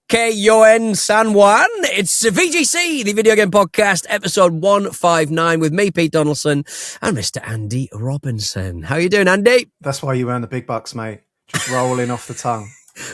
K-O-N San Juan. It's VGC, the video game podcast, episode 159 with me, Pete Donaldson, and Mr. Andy Robinson. How you doing, Andy? That's why you earn the big bucks, mate. Just rolling off the tongue.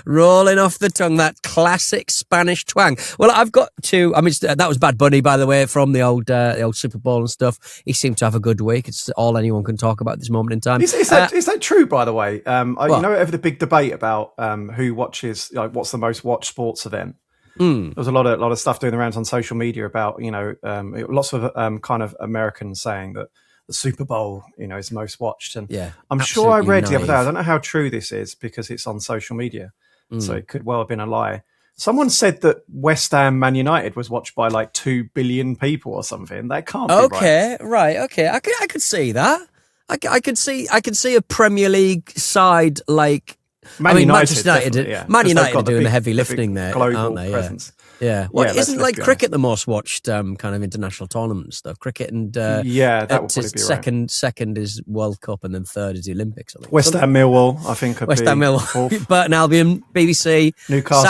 Rolling off the tongue, that classic Spanish twang. Well, I've got to, that was Bad Bunny, by the way, from the old Super Bowl and stuff. He seemed to have a good week. It's all anyone can talk about at this moment in time. Is that true, by the way? You know, over the big debate about who watches, like, what's the most watched sports event? There was a lot of stuff doing the rounds on social media about, lots of kind of Americans saying that the Super Bowl, is most watched. And yeah, I'm sure I read the other day, I don't know how true this is because it's on social media. So it could well have been a lie. Someone said that West Ham Man United was watched by like 2 billion people or something. That can't be right. Okay. I could see that. I could see a Premier League side like Man United, Manchester United. Man United are doing the heavy lifting there, global aren't they? presence. Yeah. Well, isn't like cricket the most watched kind of international tournament stuff? Cricket and that would probably be second. Second is World Cup, and then third is the Olympics. I think. West Ham Millwall, I think. West Ham Millwall, Burton Albion, BBC, Newcastle,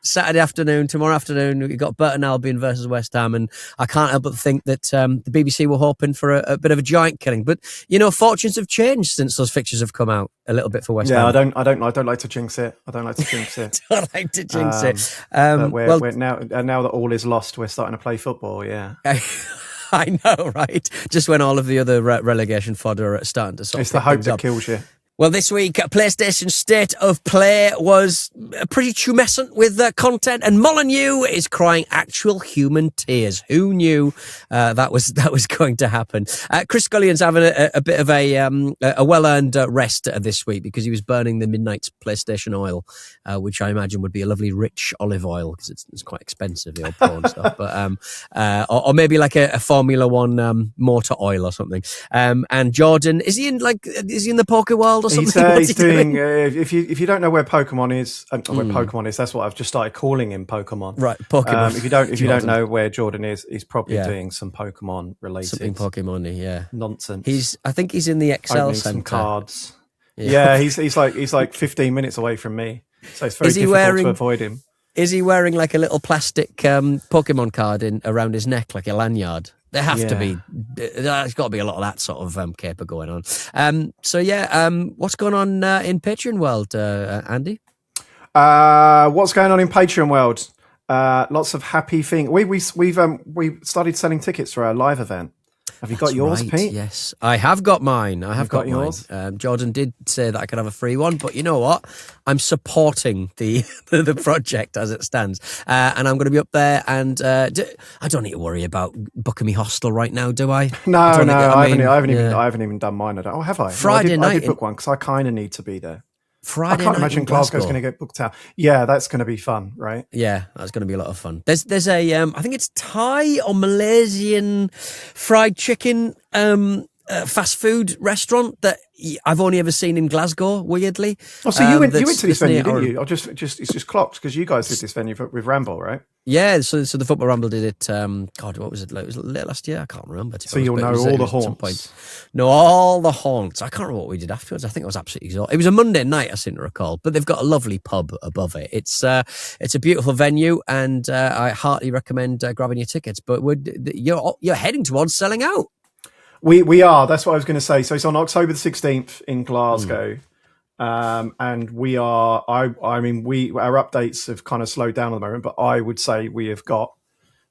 Saturday afternoon, tomorrow afternoon, we've got Burton Albion versus West Ham, and I can't help but think that the BBC were hoping for a bit of a giant killing. But fortunes have changed since those fixtures have come out a little bit for West Ham. Yeah, I don't like to jinx it. I don't like to jinx it. Don't like to jinx it. We're now that all is lost, we're starting to play football. Yeah. I know, right? Just when all of the other relegation fodder are starting to sort of it's the hope that kills you. Well, this week, PlayStation State of Play was pretty tumescent with content, and Molyneux is crying actual human tears. Who knew that was going to happen? Chris Scullion's having a bit of a well-earned rest this week because he was burning the midnight PlayStation oil, which I imagine would be a lovely rich olive oil because it's quite expensive, the old porn stuff. But or maybe like a Formula One motor oil or something. And Jordan, is he in the poker world? He's doing. If you don't know where Pokemon is, where Pokemon is, that's what I've just started calling him, Pokemon. Right, Pokemon. If you don't know where Jordan is, he's probably doing some Pokemon related something Pokemon-y, yeah, nonsense. I think he's in the Excel Centre. Some cards. Yeah, he's like 15 minutes away from me, so it's very difficult to avoid him. Is he wearing like a little plastic Pokemon card around his neck, like a lanyard? There have to be. There's got to be a lot of that sort of caper going on. What's going on in Patreon world, Andy? What's going on in Patreon world? Lots of happy things. We started selling tickets for our live event. Have you got yours, right, Pete? Yes, I have got mine. I have got yours. Jordan did say that I could have a free one, but you know what? I'm supporting the project as it stands, and I'm going to be up there. And I don't need to worry about booking me hostel right now, do I? No, I haven't even done mine. Have I? Friday night. I did book one because I kind of need to be there. Friday I can't night imagine Glasgow's going to get booked out. Yeah, that's going to be fun, right? Yeah, that's going to be a lot of fun. There's a I think it's Thai or Malaysian fried chicken fast food restaurant that I've only ever seen in Glasgow, weirdly. Oh, so you went to this venue, didn't you? It's just clocked because you guys did this venue with Ramble, right? Yeah, so the Football Ramble did it. God, what was it? It was late last year. I can't remember. So you'll know all the haunts. No, all the haunts. I can't remember what we did afterwards. I think it was absolutely exhausting. It was a Monday night, I seem to recall. But they've got a lovely pub above it. It's a beautiful venue, and I heartily recommend grabbing your tickets. But you're heading towards selling out. We are. That's what I was going to say. So it's on October the 16th in Glasgow. And we are, our updates have kind of slowed down at the moment, but I would say we have got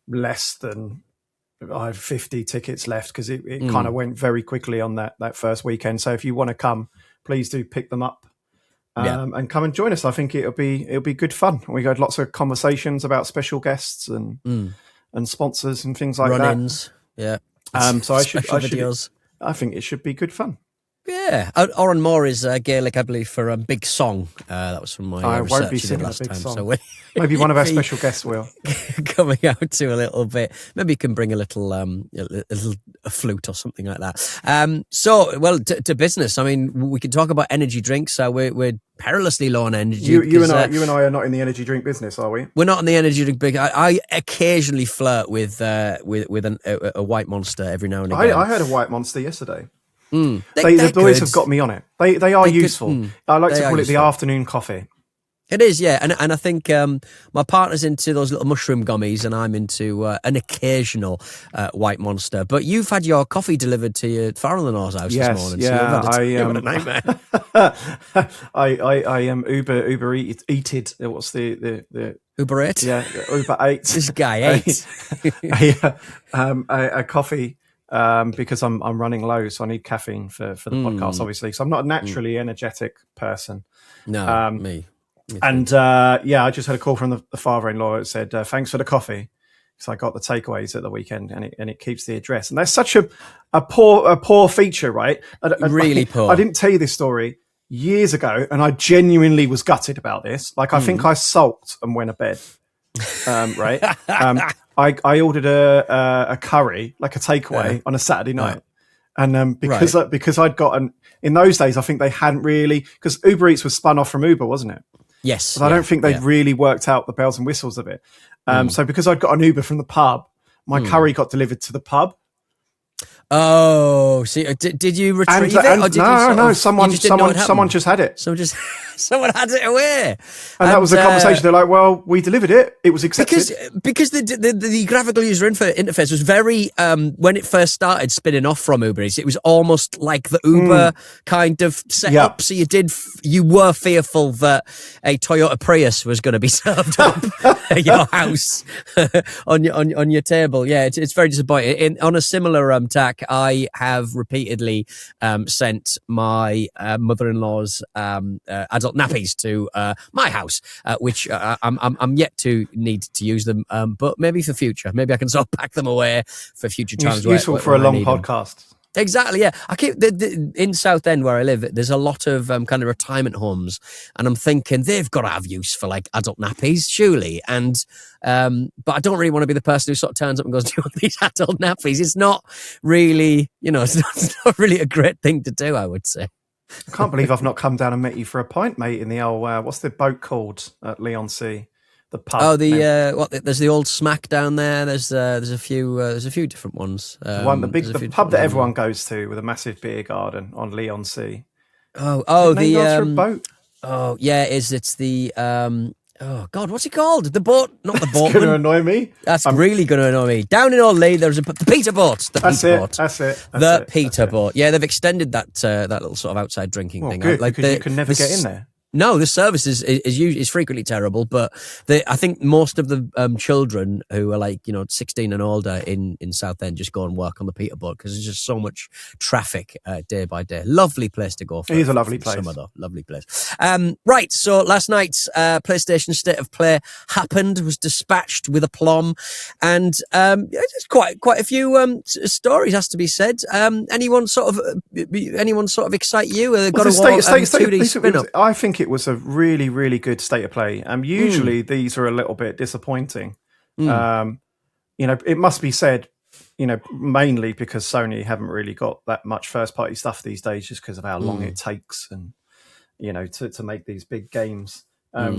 less than 50 tickets left because it kind of went very quickly on that first weekend. So if you want to come, please do pick them up and come and join us. I think it'll be good fun. We got lots of conversations about special guests and sponsors and things like Run-ins. that. Yeah. So I think it should be good fun. Yeah, Oran Moore is Gaelic, I believe, for a big song. That was from my research won't be singing last a big time. song. So maybe one of our special guests will coming out to a little bit. Maybe you can bring a little a flute or something like that. To business. I mean, we can talk about energy drinks. We're perilously low on energy. You and I are not in the energy drink business, are we? We're not in the energy drink business. I occasionally flirt with a White Monster every now and again. I had a White Monster yesterday. The boys have got me on it. They are useful. I like to call it the afternoon coffee. It is, yeah, and I think my partner's into those little mushroom gummies, and I'm into an occasional white monster. But you've had your coffee delivered to your father-in-law's house this morning. Yeah, so you've had a nightmare. I am Uber eated. What's the Uber Eats? Yeah, Uber ate. This guy ate a coffee because I'm running low, so I need caffeine for the podcast, obviously. So I'm not a naturally energetic person. No, me. And I just had a call from the father-in-law that said, thanks for the coffee. So I got the takeaways at the weekend, and it keeps the address. And that's such a poor feature, right? Really poor. I didn't tell you this story years ago, and I genuinely was gutted about this. Like, I think I sulked and went to bed. Right? I ordered a curry, like a takeaway, on a Saturday night. And because I'd gotten, in those days, I think they hadn't really, because Uber Eats was spun off from Uber, wasn't it? Yes. But I don't think they'd really worked out the bells and whistles of it. So because I'd got an Uber from the pub, my curry got delivered to the pub. Oh, see, did you retrieve it? Or did no, someone just had it. Someone had it away. And that was the conversation. They're like, well, we delivered it. It was accepted. Because the graphical user interface was very, when it first started spinning off from Uber Eats, it was almost like the Uber kind of setup. So you were fearful that a Toyota Prius was going to be served up at your house on your table. Yeah, it's very disappointing. On a similar tack, I have repeatedly sent my mother-in-law's adult nappies to my house, which I'm yet to need to use them, but maybe for future. Maybe I can sort of pack them away for future times. Useful for a long podcast. Exactly, yeah. I keep in Southend where I live. There's a lot of kind of retirement homes, and I'm thinking they've got to have use for like adult nappies, surely. And but I don't really want to be the person who sort of turns up and goes, "Do you want these adult nappies?" It's not really, it's not really a great thing to do, I would say. I can't believe I've not come down and met you for a pint, mate. In the old what's the boat called at Leon Sea? The pub. Oh, there's the old Smack down there. There's a few different ones. The pub that everyone goes to with a massive beer garden on Leon Sea. The boat. Oh yeah, it's the oh God, what's it called? The boat, not the boat. It's going to annoy me. That's really going to annoy me. Down in Old Lee, there's the Peter boat. That's it. The Peter boat. Yeah, they've extended that little sort of outside drinking thing. Good, because you can never get in there. No, the service is frequently terrible, but I think most of the children who are 16 and older in Southend just go and work on the Peter boat because there's just so much traffic day by day. Lovely place to go. It is a lovely place. Summer though, lovely place. Right, so last night's PlayStation State of Play happened, was dispatched with aplomb, and there's quite a few stories, has to be said. Anyone sort of excite you? God of War 2D spin-up. I think it was a really, really good state of play. Usually these are a little bit disappointing. It must be said, mainly because Sony haven't really got that much first party stuff these days, just because of how long it takes and, to make these big games.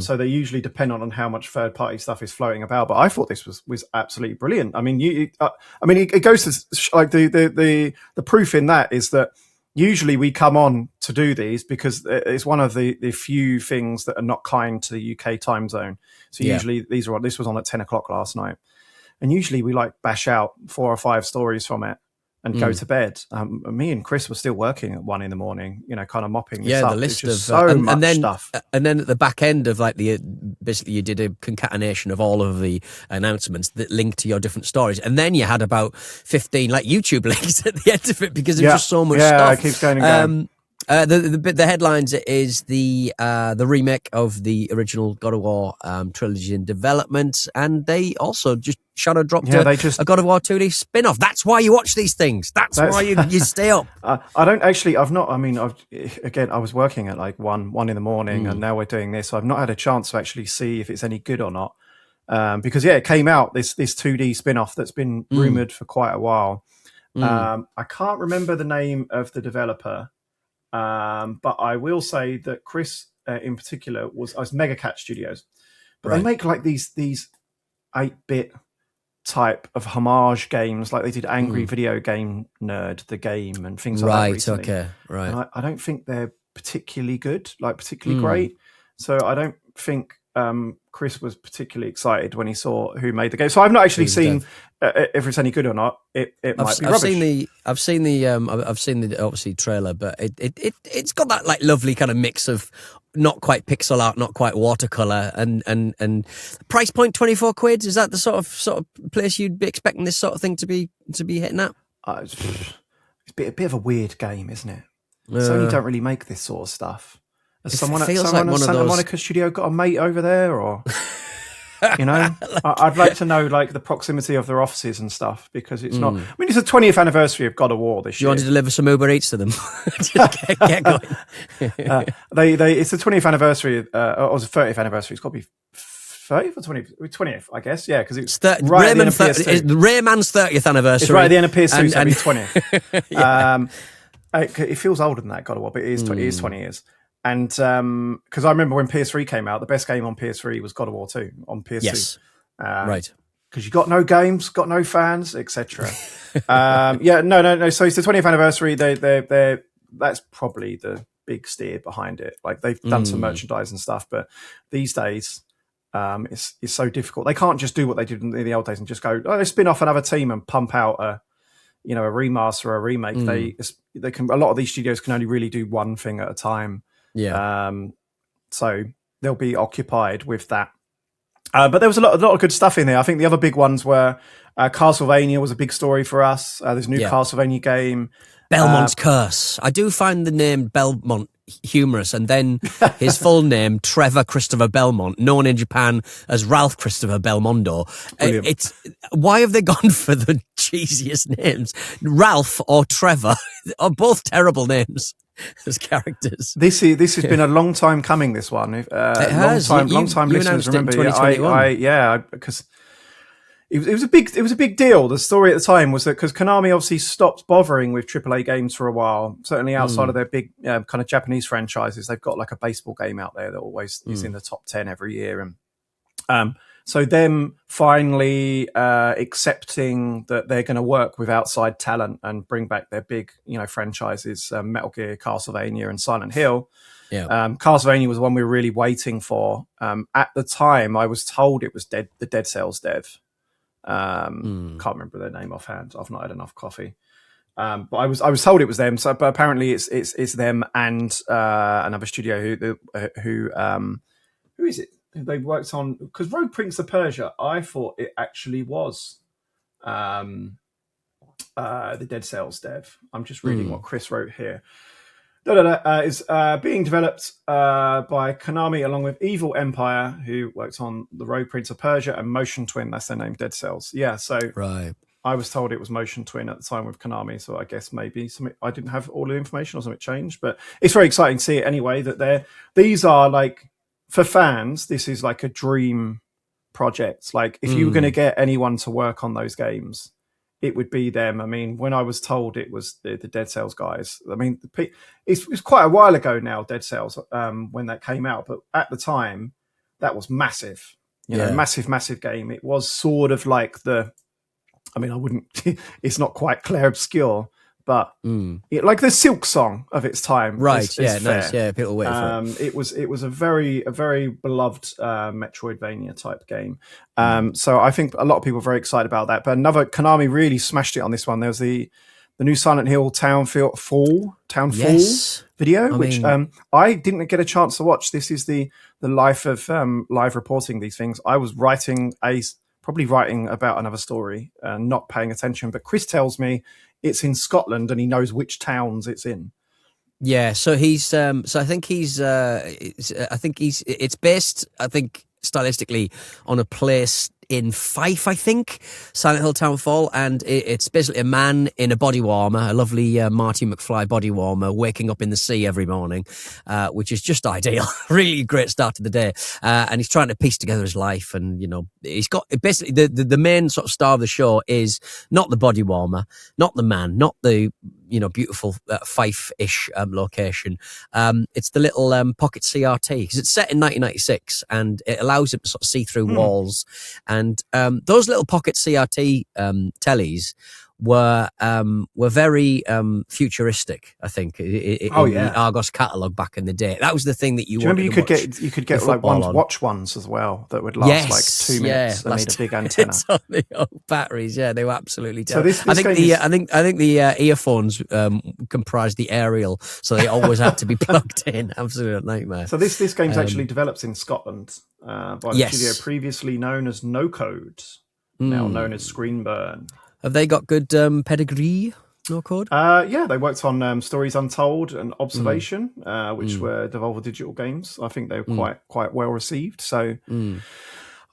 So they usually depend on how much third party stuff is floating about. But I thought this was absolutely brilliant. I mean, it goes to like the proof in that is that usually we come on to do these because it's one of the few things that are not kind to the UK time zone. So usually this was on at 10 o'clock last night. And usually we bash out 4 or 5 stories from it and go to bed. Me and Chris were still working at 1 a.m, kind of mopping this up. The list of much stuff. And then at the back end of basically you did a concatenation of all of the announcements that linked to your different stories. And then you had about 15 YouTube links at the end of it because there's just so much stuff. Yeah, it keeps going and going. The headlines is the remake of the original God of War trilogy in development, and they also just shadow dropped a God of War 2D spin-off. That's why you watch these things. That's why you stay up. I don't actually. I've not. I mean, I was working at 1 in the morning, and now we're doing this. So I've not had a chance to actually see if it's any good or not. Because it came out this 2D spin-off that's been rumored for quite a while. I can't remember the name of the developer. But I will say that Chris, in particular, was Mega Cat Studios, but they make these 8-bit type of homage games, like they did Angry Video Game Nerd, the game, and things like that recently. Right. And I don't think they're particularly good, particularly great. So I don't think Chris was particularly excited when he saw who made the game. So I've not actually seen if it's any good or not. It might be rubbish. I've seen the obviously trailer, but it's got that like lovely kind of mix of not quite pixel art, not quite watercolor, and price point £24. Is that the sort of place you'd be expecting this sort of thing to be hitting at? It's a bit of a weird game, isn't it? Sony don't really make this sort of stuff. Has someone at Santa Monica Studio got a mate over there, or I'd like to know like the proximity of their offices and stuff, because it's not. I mean, it's the 20th anniversary of God of War this year. You want to deliver some Uber Eats to them? get going. It's the 20th anniversary, or it was the 30th anniversary. It's got to be 30th or 20th, I guess. Yeah, because it's right at the end of PS2. Rayman's 30th anniversary. It's right at the end of PS2, so it'll be 20th. Yeah. It feels older than that, God of War, but it is 20 years. And because I remember when PS3 came out, the best game on PS3 was God of War 2 on PS2. Yes, right. Because you got no games, got no fans, etc. No. So it's the 20th anniversary. That's probably the big steer behind it. Like they've done some merchandise and stuff, but these days it's so difficult. They can't just do what they did in the old days and just go, they spin off another team and pump out a remaster or a remake. They can. A lot of these studios can only really do one thing at a time. Yeah. So they'll be occupied with that. But there was a lot of good stuff in there. I think the other big ones were Castlevania was a big story for us. There's a new Castlevania game. Belmont's Curse. I do find the name Belmont humorous, and then his full name, Trevor Christopher Belmont, known in Japan as Ralph Christopher Belmondo. It's why have they gone for the cheesiest names? Ralph or Trevor are both terrible names as characters. This has been a long time coming. This one, it has. Long time listeners remember. Because it was a big deal. The story at the time was that because Konami obviously stopped bothering with AAA games for a while, certainly outside of their big kind of Japanese franchises. They've got like a baseball game out there that always is in the top 10 every year, and so them finally accepting that they're going to work with outside talent and bring back their big franchises, Metal Gear, Castlevania, and Silent Hill. Yeah. Castlevania was the one we were really waiting for. At the time, I was told it was the Dead Cells dev. Can't remember their name offhand. I've not had enough coffee. But I was told it was them. So, but apparently it's them and another studio who is it? They worked on, because Rogue Prince of Persia. I thought it actually was the Dead Cells dev. I'm just reading what Chris wrote here. Is being developed by Konami along with Evil Empire, who worked on the Rogue Prince of Persia, and Motion Twin. That's their name, Dead Cells. Yeah, so right. I was told it was Motion Twin at the time with Konami, so I guess maybe I didn't have all the information or something changed. But it's very exciting to see it anyway. That these are like, for fans, this is like a dream project. Like if you were going to get anyone to work on those games, it would be them. I mean, when I was told it was the Dead Cells guys, I mean, it was quite a while ago now, Dead Cells, when that came out. But at the time, that was massive. Massive game. It was sort of like it's not quite Claire Obscure, but like the Silk Song of its time. Right, nice. Yeah, people wait for it. It was a very beloved Metroidvania type game. So I think a lot of people are very excited about that. But Konami really smashed it on this one. There was the new Silent Hill Townfall video, which I didn't get a chance to watch. This is the life of live reporting these things. I was probably writing about another story and not paying attention. But Chris tells me it's in Scotland and he knows which towns it's in. Yeah, so I think it's based, I think, stylistically on a place in Fife, I think, Silent Hill Townfall, and it's basically a man in a body warmer, a lovely Marty McFly body warmer, waking up in the sea every morning, which is just ideal. Really great start to the day. And he's trying to piece together his life, and he's got basically the main sort of star of the show is not the body warmer, not the man, not the beautiful Fife-ish location. It's the little pocket CRT, because it's set in 1996 and it allows him to sort of see through walls. And those little pocket CRT tellies were very futuristic. I think in the Argos catalog back in the day. That was the thing that you remember you could get like watch ones as well that would last like 2 minutes. They made a big antenna. It's on the old batteries. Yeah, they were absolutely terrible. So this I think the earphones comprised the aerial, so they always had to be plugged in. Absolute nightmare. So this game's actually developed in Scotland by the studio previously known as No Code, now known as Screenburn. Have they got good pedigree? No Code? Yeah, they worked on Stories Untold and Observation, which were Devolver Digital games. I think they were quite well received. So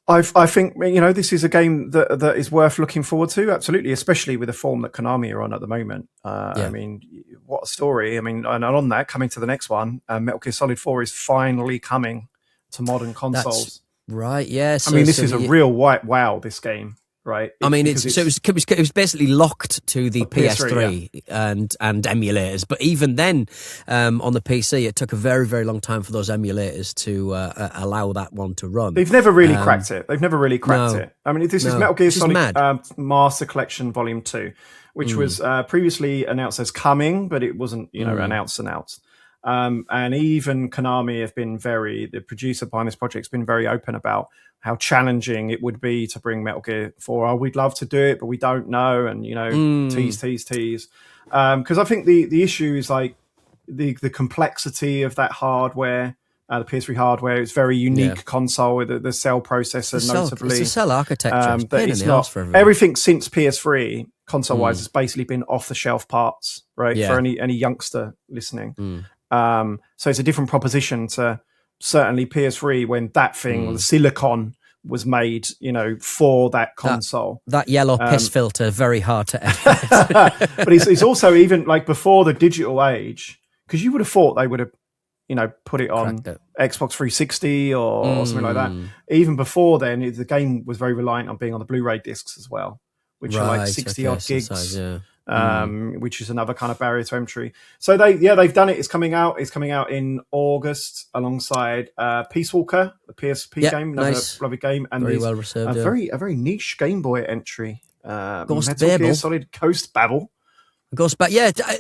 I think, this is a game that is worth looking forward to. Absolutely, especially with the form that Konami are on at the moment. I mean, what a story. I mean, and on that, coming to the next one, Metal Gear Solid 4 is finally coming to modern consoles. That's right, yeah. So, I mean, this is a real white wow, this game. Right. I mean, it was basically locked to the PS3 and emulators, but even then, on the PC, it took a very, very long time for those emulators to allow that one to run. They've never really cracked it. I mean, this is Metal Gear Solid Master Collection Volume 2, which was previously announced as coming, but it wasn't, announced. And even Konami have been the producer behind this project has been very open about how challenging it would be to bring Metal Gear 4. Oh, we'd love to do it, but we don't know. And, tease. Because I think the issue is like the complexity of that hardware, the PS3 hardware. It's very unique console with the cell processor, notably. It's a cell architecture. It's not everything since PS3 console-wise has basically been off-the-shelf parts, right? For any youngster listening. So it's a different proposition to certainly PS3 when that thing, the silicon, was made, for that console. That yellow piss filter, very hard to edit. But it's also even like before the digital age, because you would have thought they would have, put it on Xbox 360 or something like that. Even before then, the game was very reliant on being on the Blu-ray discs as well, which are like 60 odd gigs. Which is another kind of barrier to entry. So they've done it. It's coming out in August alongside Peace Walker, the PSP game, another lovely game, and very well received. A very niche Game Boy entry. Ghost Babel. Solid Coast Babel. Ghost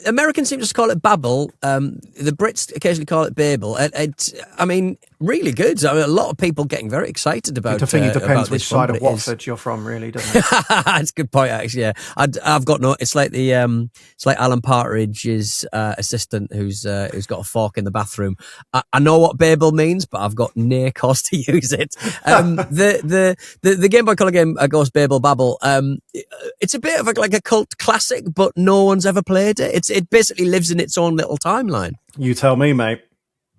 Americans seem to call it Babel. The Brits occasionally call it Babel. I mean, really good. I mean, a lot of people getting very excited about it. I think it depends which side of Watford you're from, really, doesn't it? That's a good point, actually. Yeah, I've got no. It's like it's like Alan Partridge's assistant who's got a fork in the bathroom. I know what Babel means, but I've got no cause to use it. The Game Boy Color game Ghost Babel Babel. It's a bit of like a cult classic, but no one's ever played it. It basically lives in its own little timeline. You tell me, mate.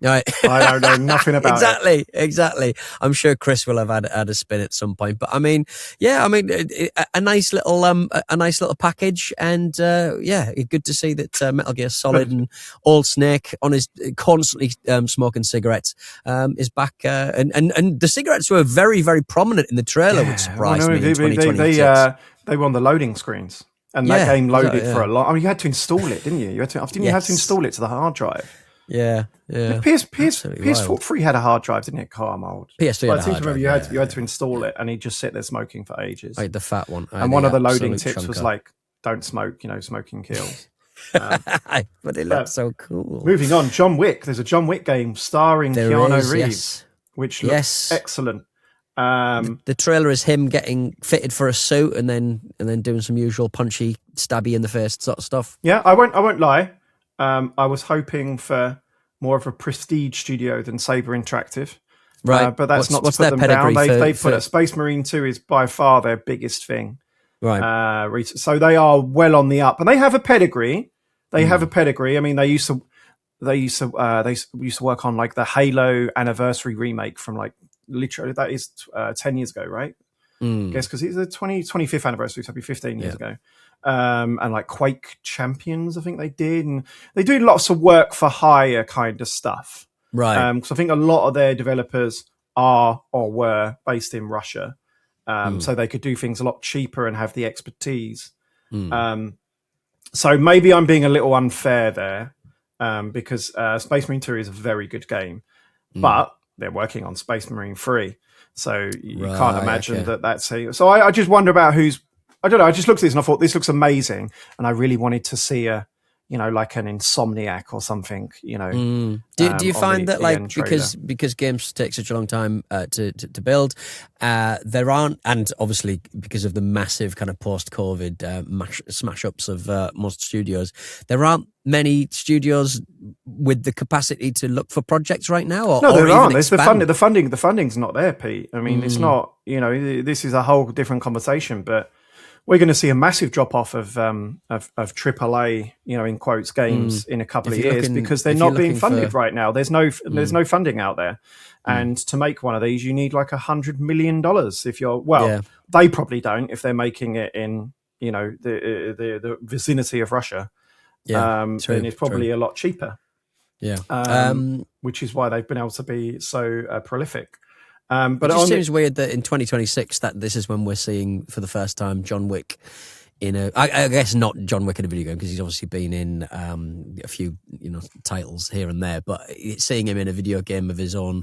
Right. I don't know nothing about it. Exactly. I'm sure Chris will have had a spin at some point. But I mean, a nice little package, and good to see that Metal Gear Solid and Old Snake on his constantly smoking cigarettes is back, and the cigarettes were very, very prominent in the trailer, which surprised me. In 2026. They were on the loading screens, and that game loaded for a lot. I mean, you had to install it, didn't you? You have to install it to the hard drive. Yeah. PS4 3 had a hard drive, didn't it? Carl? PS3 had a hard drive. You had to install it, and he'd just sit there smoking for ages. Like the fat one. And one of the loading tips was like, "Don't smoke." Smoking kills. But it looks so cool. Moving on, John Wick. There's a John Wick game starring Keanu Reeves, which looks excellent. The trailer is him getting fitted for a suit and then doing some usual punchy, stabby in the face sort of stuff. Yeah, I won't lie. I was hoping for more of a prestige studio than Saber Interactive, right? But that's not to put them down. They put Space Marine 2 is by far their biggest thing, right? So they are well on the up, and they have a pedigree. I mean, they used to work on like the Halo Anniversary remake from like literally that is 10 years ago, right? I guess because it's the 25th anniversary, so it'll be 15 years ago. And like Quake Champions, I think they did, and they do lots of work for hire kind of stuff, right? Because I think a lot of their developers are or were based in Russia, so they could do things a lot cheaper and have the expertise. So maybe I'm being a little unfair there, because Space Marine 2 is a very good game, but they're working on Space Marine 3, so you can't imagine that's so I just wonder about who's I don't know. I just looked at this and I thought this looks amazing, and I really wanted to see a, like an Insomniac or something. Do you find that because games take such a long time to build, there aren't, and obviously because of the massive kind of post-COVID smash ups of most studios, there aren't many studios with the capacity to look for projects right now? Or, no, there aren't. There's the funding's not there, Pete. I mean, it's not. This is a whole different conversation, but we're going to see a massive drop off of AAA, in quotes, games in a couple of years because they're not being funded right now. There's no funding out there, and to make one of these, you need like $100 million. If you're they probably don't if they're making it in the vicinity of Russia. Then it's probably a lot cheaper. Which is why they've been able to be so prolific. But it just seems weird that in 2026 that this is when we're seeing for the first time John Wick in I guess not John Wick in a video game because he's obviously been in a few titles here and there, but seeing him in a video game of his own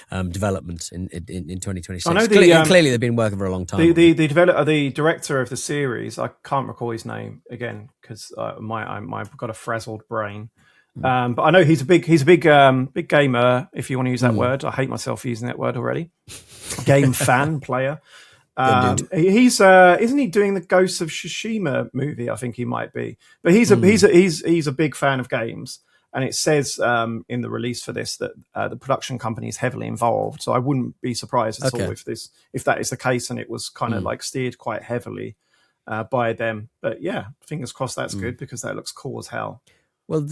development in 2026. I know clearly they've been working for a long time. The director of the series, I can't recall his name again because I've got a frazzled brain. But I know he's a big gamer, if you want to use that word. I hate myself using that word already. Game fan, player. He's isn't he doing the Ghosts of Tsushima movie? I think he might be. But he's a big fan of games, and it says in the release for this that the production company is heavily involved. So I wouldn't be surprised at all if that is the case, and it was kind of like steered quite heavily by them. But yeah, fingers crossed that's good because that looks cool as hell. Well,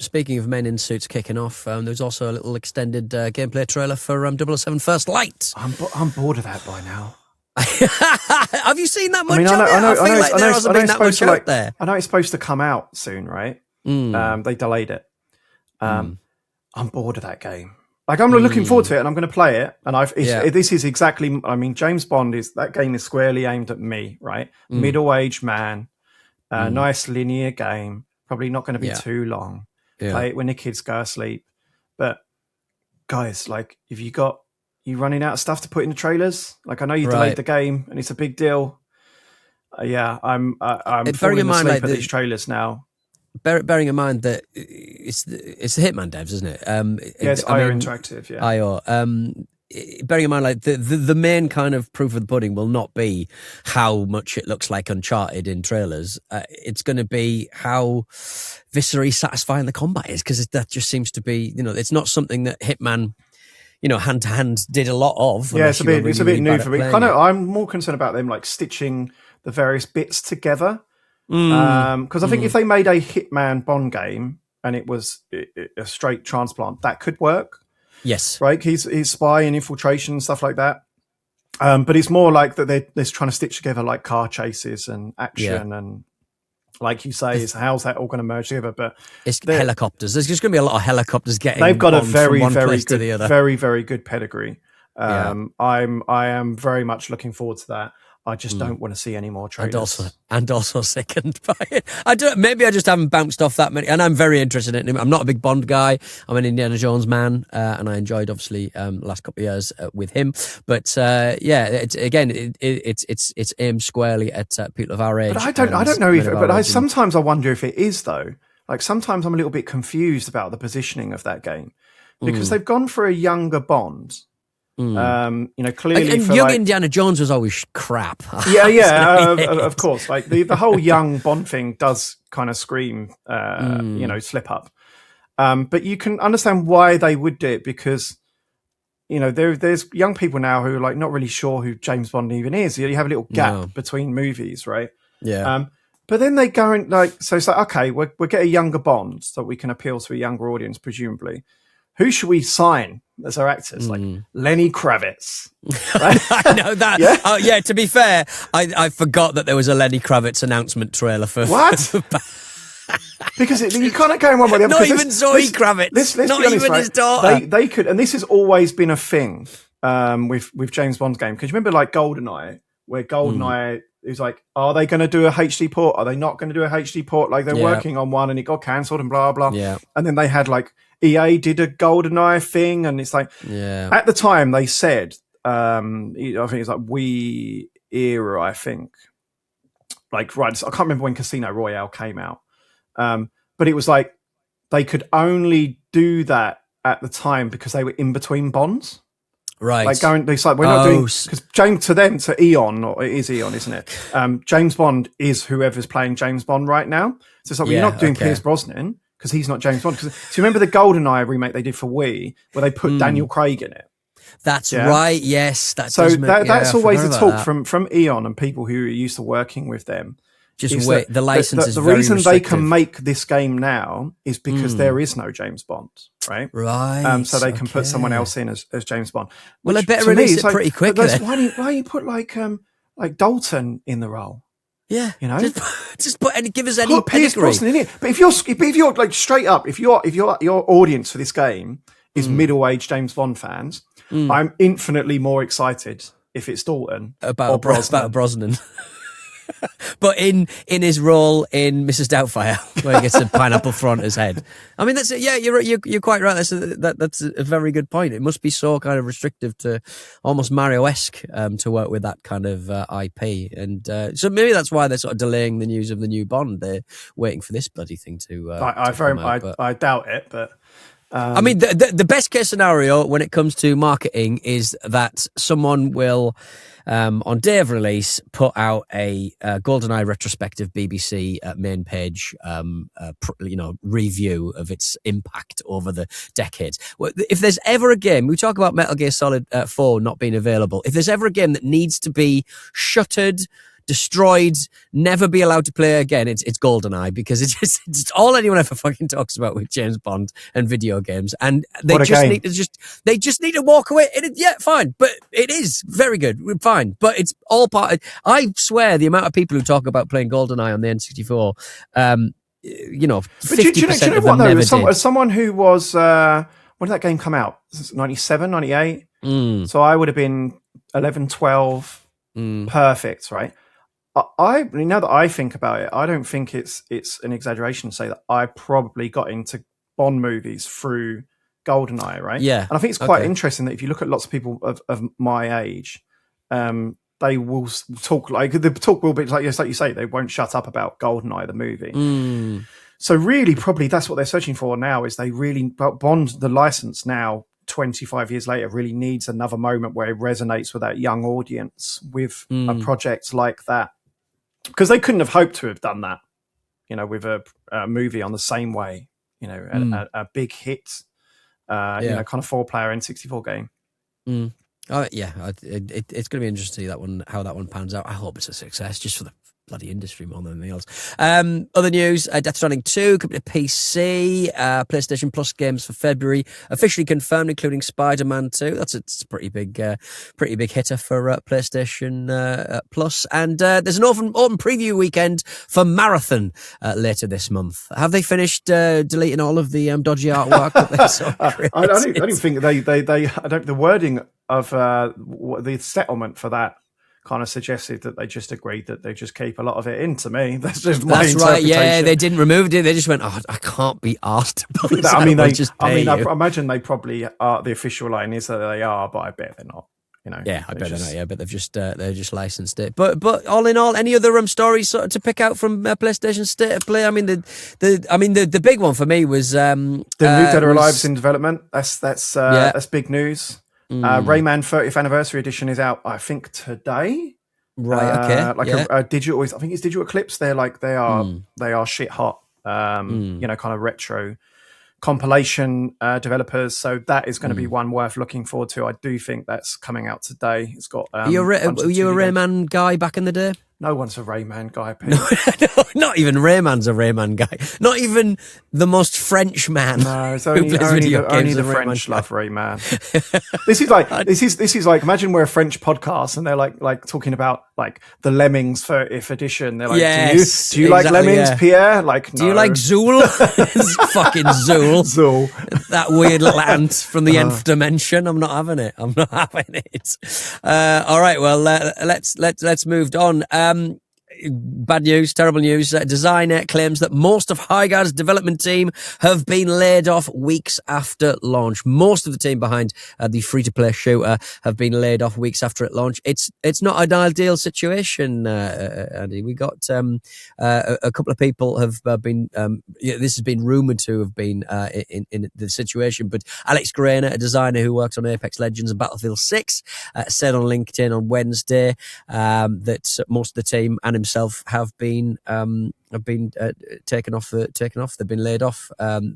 speaking of men in suits kicking off, there's also a little extended gameplay trailer for 007 First Light. I'm bored of that by now. Have you seen that much of it? I feel like there hasn't been that much out there. I know it's supposed to come out soon, right? They delayed it. I'm bored of that game. Like I'm looking forward to it, and I'm going to play it. And this is exactly. I mean, James Bond that game is squarely aimed at me, right? Middle-aged man, nice linear game. Probably not going to be too long. Play it when the kids go asleep. But guys, like, if you running out of stuff to put in the trailers? Like, I know you delayed the game, and it's a big deal. I'm falling asleep at these trailers now. Bearing in mind that it's the Hitman devs, isn't it? It's IO Interactive. Yeah, IO. Bearing in mind, like the main kind of proof of the pudding will not be how much it looks like Uncharted in trailers. It's going to be how viscerally satisfying the combat is, because that just seems to be, it's not something that Hitman, hand to hand did a lot of. Yeah, it's a bit new for me. I'm more concerned about them like stitching the various bits together. Because I think if they made a Hitman Bond game and it was a straight transplant, that could work. Yes, right. He's spy and infiltration and stuff like that. But it's more like that they're trying to stitch together like car chases and action and, like you say, how's that all going to merge together? But it's helicopters. There's just going to be a lot of helicopters getting. They've got a very good, very good pedigree. I am very much looking forward to that. I just don't want to see any more trailers. And also sickened by it. Maybe I just haven't bounced off that many, and I'm very interested in him. I'm not a big Bond guy. I'm an Indiana Jones man, and I enjoyed obviously the last couple of years with him. But it's aimed squarely at people of our age. But I don't know if. But sometimes I wonder if it is though. Like sometimes I'm a little bit confused about the positioning of that game because they've gone for a younger Bond. Clearly, and young Indiana Jones was always crap. Of course. Like the whole young Bond thing does kind of scream, slip up. But you can understand why they would do it because, there's young people now who are like not really sure who James Bond even is. You have a little gap between movies, right? Yeah. But then they go and so it's like, okay, we'll get a younger Bond so we can appeal to a younger audience, presumably. Who should we sign as our actors? Like Lenny Kravitz. Right? I know that. Yeah. To be fair, I forgot that there was a Lenny Kravitz announcement trailer for what? Because you can't go in one way or the other. Not even Zoe Kravitz. Let's not be honest, even his daughter. They could, and this has always been a thing with James Bond's game. Because you remember like GoldenEye, where GoldenEye is like, are they going to do a HD port? Are they not going to do a HD port? Like they're working on one and it got cancelled and blah blah. Yeah. And then they had like EA did a GoldenEye thing, and it's like at the time they said, I think it's like Wii era, I think, like right. I can't remember when Casino Royale came out, but it was like they could only do that at the time because they were in between Bonds. Right. Like it's like we're not doing because James to Eon, or it is Eon, isn't it? James Bond is whoever's playing James Bond right now. So it's like you're not doing Pierce Brosnan because he's not James Bond. Because so you remember the GoldenEye remake they did for Wii where they put Daniel Craig in it. That's right. Yes, that's always the talk from Eon and people who are used to working with them. Just wait. The license is the very reason restrictive. they can make this game now is because there is no James Bond, right? Right. So they can put someone else in as James Bond. Well, they better release it pretty quickly. Why don't you put like Dalton in the role? Yeah, you know, just put give us any pedigree. Pierce Brosnan in it. But if you're like straight up, if your audience for this game is middle-aged James Bond fans, I'm infinitely more excited if it's Dalton about Brosnan. But in his role in Mrs. Doubtfire, where he gets a pineapple thrown at his head. I mean, that's it. Yeah, you're quite right. That's a very good point. It must be so kind of restrictive to almost Mario-esque to work with that kind of IP, and so maybe that's why they're sort of delaying the news of the new Bond. They're waiting for this bloody thing to. I doubt it, but. I mean, the best case scenario when it comes to marketing is that someone will, on day of release, put out a GoldenEye retrospective BBC main page, review of its impact over the decades. If there's ever a game, we talk about Metal Gear Solid 4 not being available. If there's ever a game that needs to be shuttered, destroyed, never be allowed to play again, it's GoldenEye, because it's all anyone ever fucking talks about with James Bond and video games, and they just need to walk away. Fine, but it is very good, fine, but it's all part of, I swear the amount of people who talk about playing GoldenEye on the N64, 50% of them never did. As someone who was when did that game come out? 97, 98? So I would have been 11, 12. Perfect, right? Now that I think about it, I don't think it's an exaggeration to say that I probably got into Bond movies through GoldenEye, right? Yeah. And I think it's quite interesting that if you look at lots of people of my age, they will talk like the talk will be like you say, they won't shut up about GoldenEye, the movie. So really, probably that's what they're searching for now, is they really Bond, the license now, 25 years later, really needs another moment where it resonates with that young audience with a project like that, because they couldn't have hoped to have done that, with a movie on the same way, a big hit, kind of 4-player N64 game. Oh yeah, it's going to be interesting to see that one, how that one pans out. I hope it's a success, just for the bloody industry more than anything else. Other news: Death Stranding 2 coming to PC, PlayStation Plus games for February officially confirmed, including Spider-Man 2. It's a pretty big hitter for PlayStation Plus. And there's an open preview weekend for Marathon later this month. Have they finished deleting all of the dodgy artwork? I don't think the wording of the settlement for that kind of suggested that they just agreed that they just keep a lot of it in. To me, that's just my interpretation. Right. Yeah, they didn't remove it. They just went, I can't be asked. I imagine they probably are. The official line is that they are, but I bet they're not. Yeah, I bet they're not. Yeah, but they've just licensed it. But all in all, any other stories sort of to pick out from PlayStation State of Play? I mean, the big one for me was the new Dead or Alive's in development. That's big news. Rayman 30th Anniversary Edition is out, I think, today. Right. Okay. A digital. I think it's Digital Eclipse. They are shit hot. Kind of retro compilation developers. So that is going to be one worth looking forward to. I do think that's coming out today. It's got. Were you a Rayman guy back in the day? No one's a Rayman guy, Pete. No, not even Rayman's a Rayman guy. Not even the most French man. No, it's only the French love Rayman. This is like imagine we're a French podcast and they're like talking about like the Lemmings 30th edition. They're like, yes, do you like Lemmings, Pierre? Like, do you like Zool? Fucking Zool. Zool. That weird little ant from the nth dimension. I'm not having it. All right. Well, let's move on. bad news, terrible news. Designer claims that most of Highguard's development team have been laid off weeks after launch. Most of the team behind the free-to-play shooter have been laid off weeks after it launched. It's not an ideal situation, Andy. We got a couple of people have been. This has been rumoured to have been in the situation, but Alex Grainer, a designer who works on Apex Legends and Battlefield 6, said on LinkedIn on Wednesday that most of the team and himself have been taken off. They've been laid off.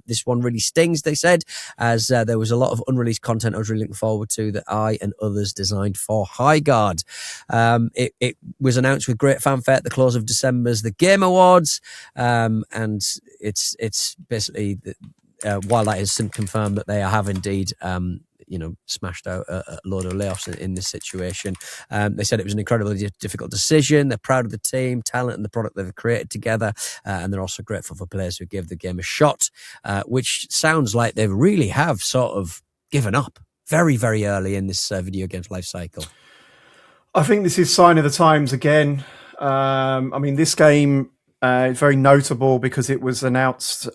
This one really stings, they said, as there was a lot of unreleased content I was really looking forward to that I and others designed for Highguard. It was announced with great fanfare at the close of December's The Game Awards, and it's basically while that is confirmed that they have indeed smashed out a load of layoffs in this situation. They said it was an incredibly difficult decision. They're proud of the team, talent, and the product they've created together. And they're also grateful for players who gave the game a shot, which sounds like they really have sort of given up very, very early in this video game's life cycle. I think this is sign of the times again. This game is very notable because it was announced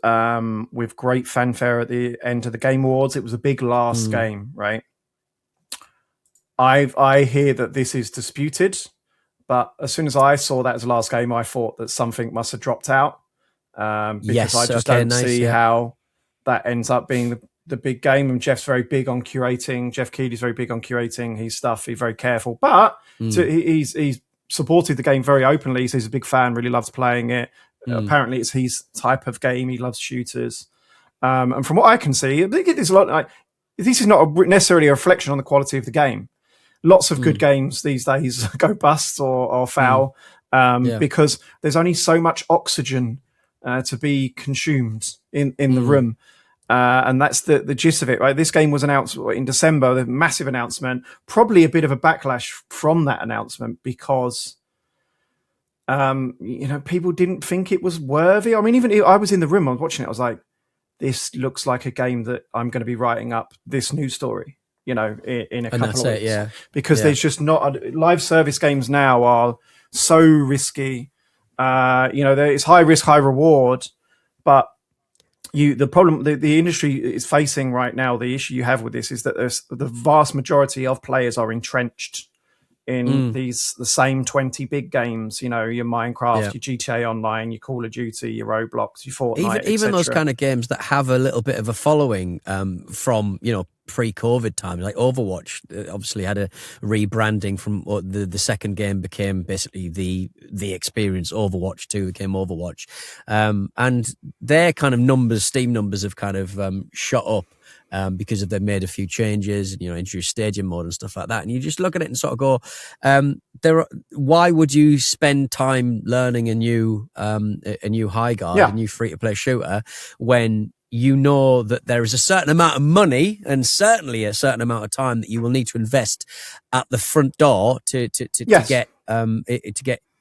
with great fanfare at the end of the Game Awards. It was a big last game, right? I hear that this is disputed, but as soon as I saw that as the last game, I thought that something must have dropped out because I just don't see how that ends up being the big game. And Jeff's very big on curating. Jeff Keighley's very big on curating his stuff. He's very careful, but he's supported the game very openly. So he's a big fan, really loves playing it. Apparently it's his type of game. He loves shooters. And from what I can see, I think it is a lot. This is not necessarily a reflection on the quality of the game. Lots of good games these days go bust or foul because there's only so much oxygen to be consumed in the room. And that's the gist of it, right? This game was announced in December, the massive announcement, probably a bit of a backlash from that announcement because, people didn't think it was worthy. I mean, even I was in the room, I was watching it, I was like, this looks like a game that I'm going to be writing up this news story, in a couple of weeks. Because there's just not, live service games now are so risky. It's high risk, high reward, but the problem the industry is facing right now, the issue you have with this is that the vast majority of players are entrenched in the same 20 big games, your Minecraft, your GTA Online, your Call of Duty, your Roblox, your Fortnite, even those kind of games that have a little bit of a following from, pre-COVID times, like Overwatch obviously had a rebranding from the second game became basically the experience. Overwatch 2 became Overwatch, and their kind of numbers, Steam numbers, have kind of shot up because they've made a few changes, introduced stadium mode and stuff like that. And you just look at it and sort of go, why would you spend time learning a new Highguard, a new free-to-play shooter, when you know that there is a certain amount of money and certainly a certain amount of time that you will need to invest at the front door to get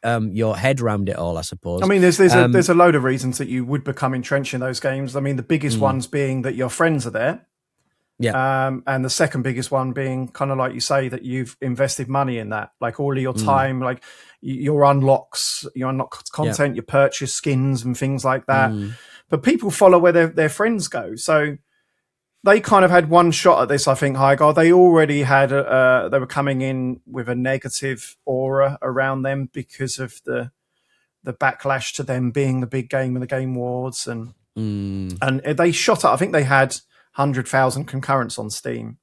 your head around it all, I suppose. I mean, there's a load of reasons that you would become entrenched in those games. I mean, the biggest ones being that your friends are there. Yeah. And the second biggest one being kind of like you say, that you've invested money in that, like all of your time, like your unlocks, you unlock content, you purchase skins and things like that. But people follow where their friends go. So they kind of had one shot at this, I think, Highguard. They already had, they were coming in with a negative aura around them because of the backlash to them being the big game in the Game Awards. And they shot up, I think they had 100,000 concurrents on Steam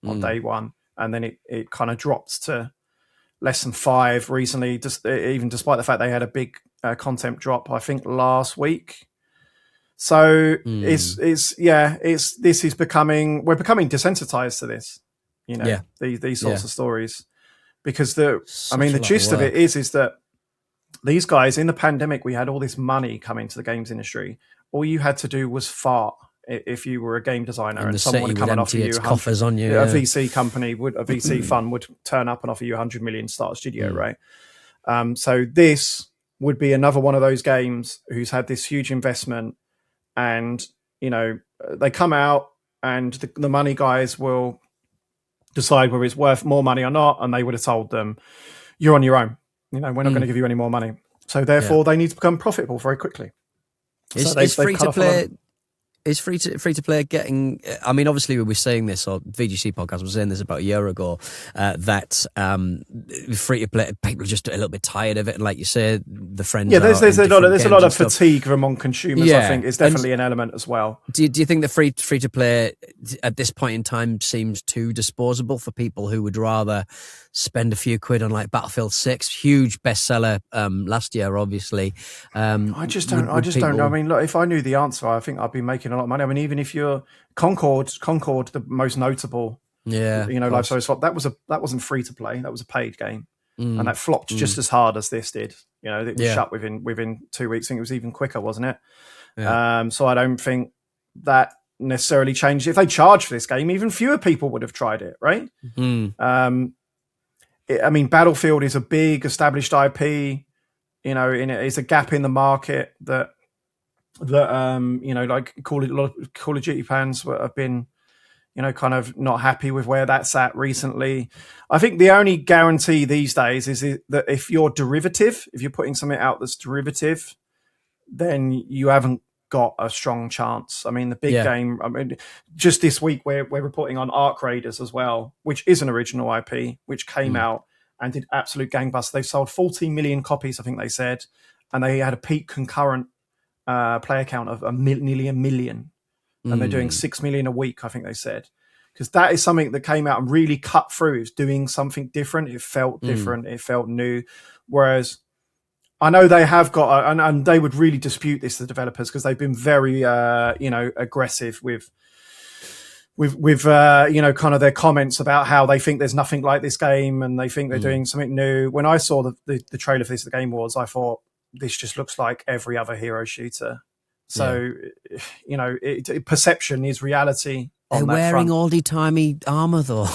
on day one. And then it kind of dropped to less than 5 recently, even despite the fact they had a big content drop, I think, last week. So we're becoming desensitized to this, these sorts of stories, because the gist of it is that these guys in the pandemic, we had all this money coming to the games industry. All you had to do was fart if you were a game designer and someone would come and offer you coffers on you. A VC VC fund would turn up and offer you 100 million, start a studio, right? So this would be another one of those games who's had this huge investment. And, they come out and the money guys will decide whether it's worth more money or not. And they would have told them, you're on your own. We're not going to give you any more money. So therefore, they need to become profitable very quickly. Is free to play? Is free to play getting? I mean, obviously, we were saying this, or VGC Podcast was saying this about a year ago, that free to play people are just a little bit tired of it, and like you say, the friends. Yeah, there's a lot of fatigue among consumers. I think it's definitely an element as well. Do you think that free to play at this point in time seems too disposable for people who would rather spend a few quid on like Battlefield 6, huge bestseller last year, obviously. I just don't know. I mean, look, if I knew the answer, I think I'd be making a lot of money. I mean, even if you're Concord, the most notable, life service swap, that wasn't free to play. That was a paid game, and that flopped just as hard as this did. It was shut within 2 weeks. I think it was even quicker, wasn't it? Yeah. So I don't think that necessarily changed. If they charged for this game, even fewer people would have tried it, right? I mean, Battlefield is a big established IP. It's a gap in the market that like Call of Duty fans have been, kind of not happy with where that's at recently. I think the only guarantee these days is that if you're putting something out that's derivative, then you haven't got a strong chance. I mean, the big game. I mean, just this week we're reporting on Ark Raiders as well, which is an original IP, which came out and did absolute gangbusters. They've sold 14 million copies, I think they said, and they had a peak concurrent player count of nearly a million, and they're doing 6 million a week, I think they said, because that is something that came out and really cut through. It's doing something different. It felt different. It felt new. Whereas I know they have got, and they would really dispute this, the developers, because they've been very, aggressive with kind of their comments about how they think there's nothing like this game and they think they're doing something new. When I saw the trailer for this at the Game Awards, I thought this just looks like every other hero shooter. So, perception is reality. They're wearing oldie-timey armour, though.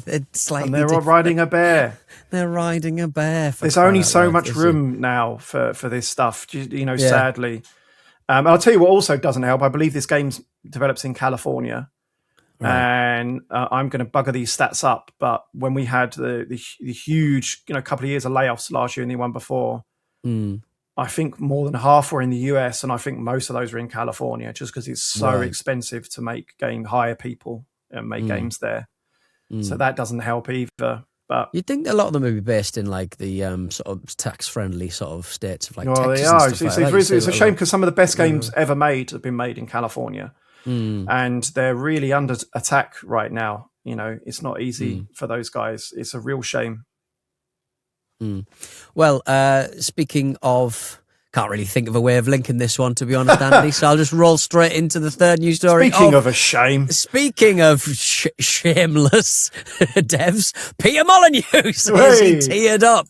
They're slightly and they're all riding a bear. They're riding a bear. There's only so much room now for this stuff, sadly. I'll tell you what also doesn't help. I believe this game develops in California. Right. And I'm going to bugger these stats up. But when we had the huge, couple of years of layoffs last year and the one before, I think more than half were in the US, and I think most of those were in California, just because it's so expensive to hire people and make games there. So that doesn't help either. But you'd think a lot of them would be based in like the sort of tax-friendly sort of states of like Texas. They are. And stuff like it's a shame because some of the best games ever made have been made in California, and they're really under attack right now. It's not easy for those guys. It's a real shame. Well, speaking of, can't really think of a way of linking this one, to be honest, Andy, so I'll just roll straight into the third news story. Speaking of a shame. Speaking of shameless devs, Peter Molyneux says he teared up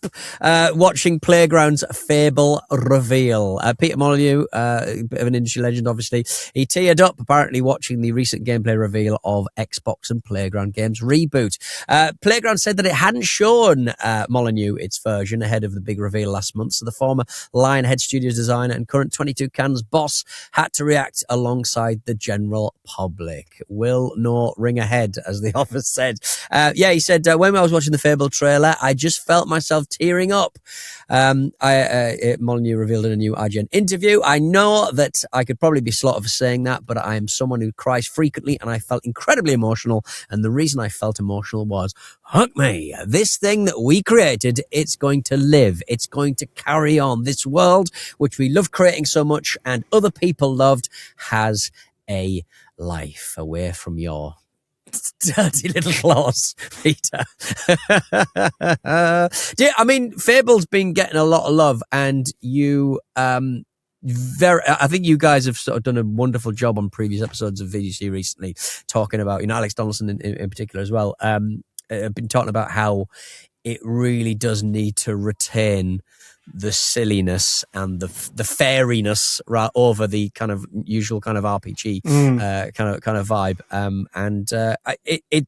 watching Playground's Fable reveal. Peter Molyneux, a bit of an industry legend, obviously. He teared up apparently watching the recent gameplay reveal of Xbox and Playground Games Reboot. Playground said that it hadn't shown Molyneux its version ahead of the big reveal last month, so the former Lionhead Studios designer and current 22 Cans boss had to react alongside the general public. Will no ring ahead, as the office said. He said, when I was watching the Fable trailer, I just felt myself tearing up. Molyneux revealed in a new IGN interview, I know that I could probably be slaughtered for saying that, but I am someone who cries frequently, and I felt incredibly emotional, and the reason I felt emotional was, fuck me, this thing that we created, it's going to live, it's going to carry on. This world, which we loved creating so much and other people loved, has a life away from your dirty little claws, Peter. I mean, Fable's been getting a lot of love, and you, I think you guys have sort of done a wonderful job on previous episodes of VGC recently, talking about, Alex Donaldson in particular as well. I've been talking about how it really does need to retain the silliness and the fairiness right over the kind of usual kind of RPG kind of vibe.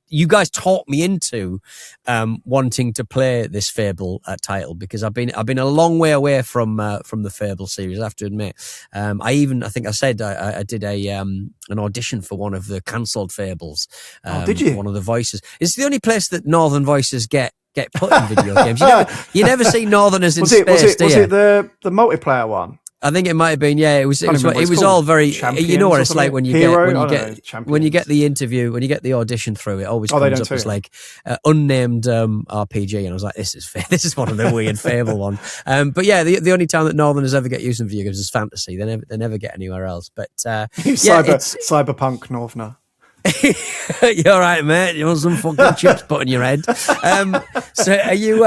You guys talked me into wanting to play this Fable title, because I've been a long way away from the Fable series, I have to admit. I think I said I did an audition for one of the cancelled Fables. Did you? One of the voices. It's the only place that Northern voices get get put in video games. You never see Northerners in space, do was you? it the multiplayer one? I think it might have been. Yeah, it was all very. You know what it's like when you get the interview, when you get the audition through. It always comes up as like unnamed RPG, and I was like, this is one of the weird Fable ones. But yeah, the only time that Northerners ever get used in video games is fantasy. They never get anywhere else. But cyberpunk Northerner. You're right, mate. You want some fucking chips put in your head. So are you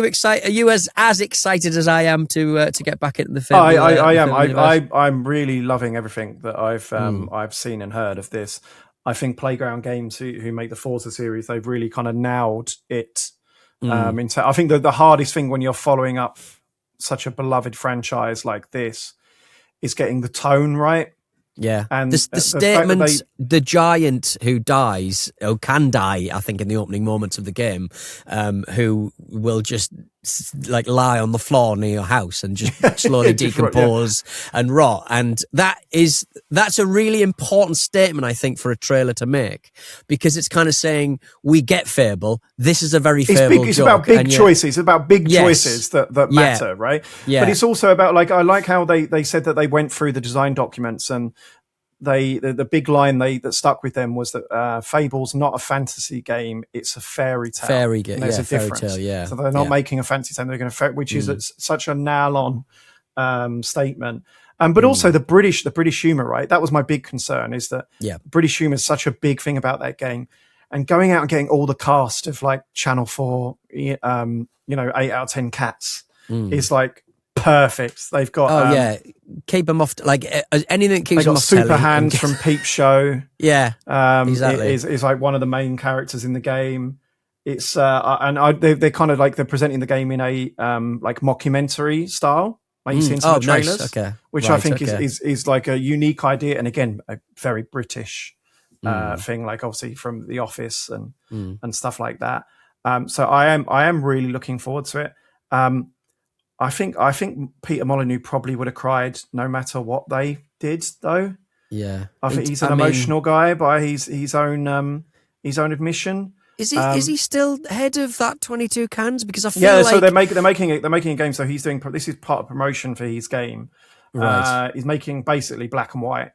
excited? Are you as excited as I am to get back into the film? I am. I'm really loving everything that I've seen and heard of this. I think Playground Games, who make the Forza series, they've really kind of nailed it. I think the hardest thing when you're following up such a beloved franchise like this is getting the tone right. Yeah, and the statement, the giant who dies, or can die, I think, in the opening moments of the game, who will just like lie on the floor near your house and just slowly decompose and rot. And that's a really important statement, I think, for a trailer to make, because it's kind of saying, we get Fable. This is a very Fable joke. It's about big choices. It's about big choices that matter, right? Yeah. But it's also about, like, I like how they said that they went through the design documents, and the big line that stuck with them was that Fable's not a fantasy game; it's a fairy tale. There's a difference. Fairy tale, so they're not making a fantasy tale; they're going to, which is such a nail-on statement. But also the British humour, right? That was my big concern. Is that British humour is such a big thing about that game, and going out and getting all the cast of like Channel 4, 8 out of 10 cats is like perfect. They've got keep them off, like anything that keeps them off. Super Hands from Peep Show. Exactly. Is like one of the main characters in the game. It's they're kind of like, they're presenting the game in a like mockumentary style, like you see in some of the trailers, which I think is like a unique idea, and again a very British thing, like obviously from The Office and stuff like that. So I am really looking forward to it. I think Peter Molyneux probably would have cried no matter what they did, though. Yeah, I think he's an emotional guy by his own admission. Is he still head of that 22 Cans? Because I feel like... so they're making a game. So he's doing, this is part of promotion for his game. Right. He's making basically black and white.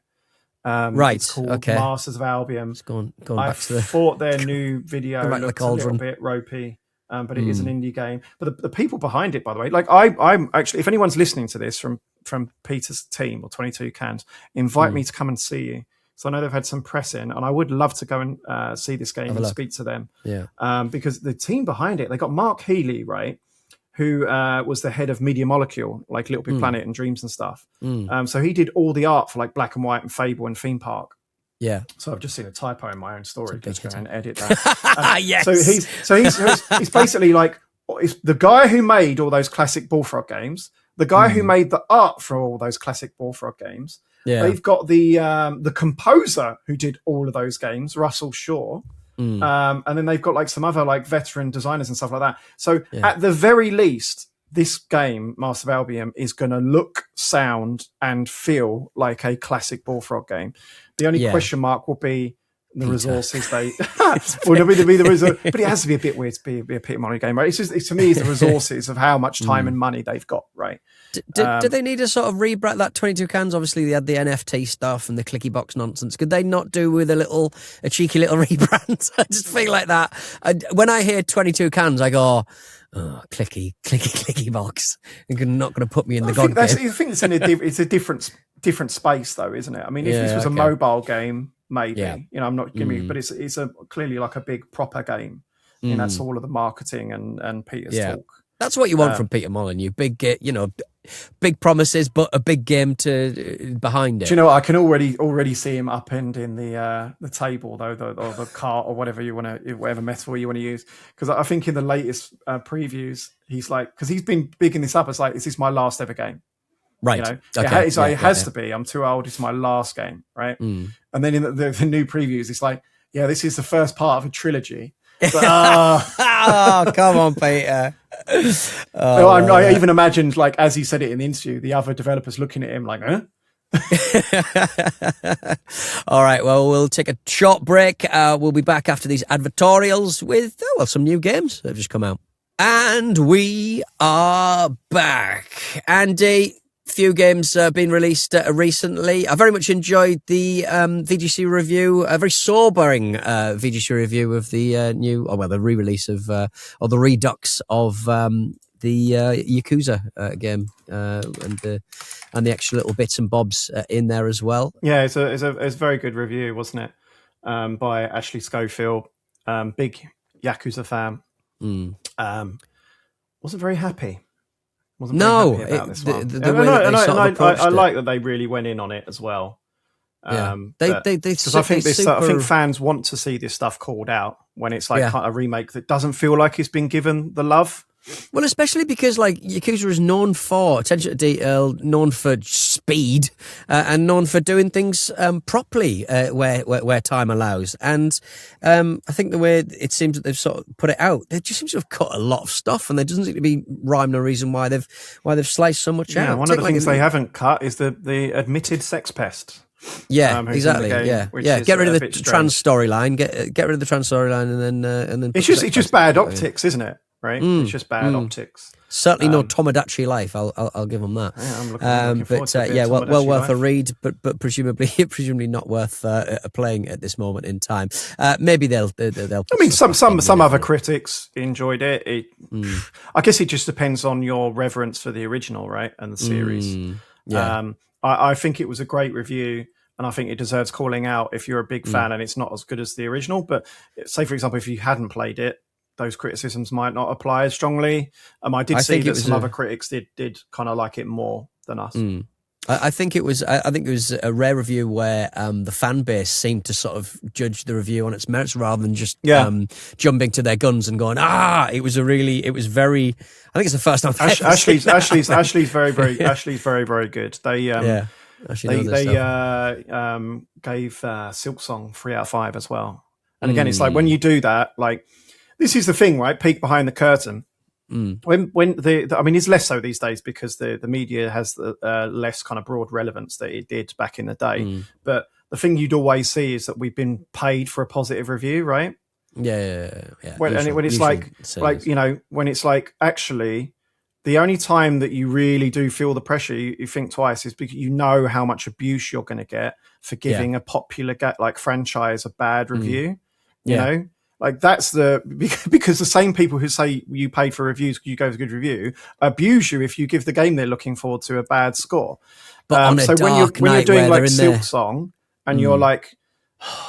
Right. It's called Masters of Albion. Going I back to the... thought their new video looked a little bit ropey. But it is an indie game. But the people behind it, by the way, like I'm actually, if anyone's listening to this from Peter's team or 22 Cans, invite me to come and see you. So I know they've had some press in, and I would love to go and see this game and speak to them. Yeah. Because the team behind it, they got Mark Healy, right, who was the head of Media Molecule, like Little Big Planet and Dreams and stuff. So he did all the art for like Black and White and Fable and Theme Park. Yeah. So I've just seen a typo in my own story. Just go and edit that. Yes. So he's basically like, it's the guy who made all those classic Bullfrog games, the guy who made the art for all those classic Bullfrog games. Yeah. They've got the composer who did all of those games, Russell Shaw. And then they've got like some other like veteran designers and stuff like that. So at the very least, this game, Master of Albion, is going to look, sound, and feel like a classic Bullfrog game. The only question mark will be the resources they... but it has to be a bit weird to be a Peter Molyneux game, right? It's just, to me, it's the resources of how much time and money they've got, right? Do they need to sort of rebrand that 22 Cans? Obviously, they had the NFT stuff and the clicky box nonsense. Could they not do with a cheeky little rebrand? I just feel like that. When I hear 22 Cans, I go... Oh, clicky box. You're not going to put me in the god game. I think it's a different space, though, isn't it? I mean, if this was a mobile game, maybe. I'm not giving you, but it's a clearly like a big proper game. And that's all of the marketing and Peter's talk. That's what you want from Peter Molyneux. Big promises, but a big game behind it. Do you know what? I can already see him upending the table, though, or the cart, or whatever you want to, whatever metaphor you want to use. Because I think in the latest previews, he's like, because he's been bigging this up. It's like, is this my last ever game? Right. It has to be. I'm too old. It's my last game. Right. And then in the new previews, it's like, this is the first part of a trilogy. But, oh, come on, Peter. I even imagined, like, as he said it in the interview, the other developers looking at him like, huh? All right, well, we'll take a short break. We'll be back after these advertorials with, some new games that have just come out. And we are back. Andy, few games been released recently. I very much enjoyed the VGC review, a very sobering VGC review of the the re-release of, or the redux of the Yakuza game, and the extra little bits and bobs in there as well. Yeah, it's a very good review, wasn't it? By Ashley Schofield, big Yakuza fan. Wasn't very happy. Wasn't very happy about this one. I like that they really went in on it as well. I think fans want to see this stuff called out when it's like a remake that doesn't feel like it's been given the love. Well, especially because like Yakuza is known for attention to detail, known for speed, and known for doing things properly where time allows. And I think the way it seems that they've sort of put it out, they just seem to have cut a lot of stuff, and there doesn't seem to be rhyme or reason why they've sliced so much out. One of the things they haven't cut is the admitted sex pest. Yeah, exactly. Get rid of the trans storyline. Get rid of the trans storyline, and then it's just bad optics, isn't it? Right, it's just bad optics. Certainly no Tomodachi Life. I'll give them that. Yeah, I'm looking forward to it. Well worth a read, but presumably not worth playing at this moment in time. Maybe they'll. I mean, some other critics enjoyed it. I guess it just depends on your reverence for the original, right, and the series. I think it was a great review. And I think it deserves calling out if you're a big fan and it's not as good as the original. But say, for example, if you hadn't played it, those criticisms might not apply as strongly. I did see that some other critics did kind of like it more than us. I think it was a rare review where the fan base seemed to sort of judge the review on its merits rather than just jumping to their guns and going, it was very. I think it's the first time. Ashley's very very good. They gave Silksong 3 out of 5 as well. And again, it's like when you do that, like. This is the thing, right? Peek behind the curtain. When it's less so these days because the media has less kind of broad relevance that it did back in the day. But the thing you'd always see is that we've been paid for a positive review, right? Yeah. When it's like actually the only time that you really do feel the pressure, you think twice, is because you know how much abuse you're going to get for giving a popular franchise a bad review. You know. Like that's because the same people who say you paid for reviews, you gave a good review, abuse you if you give the game they're looking forward to a bad score. But when you're doing like Silksong and you're like,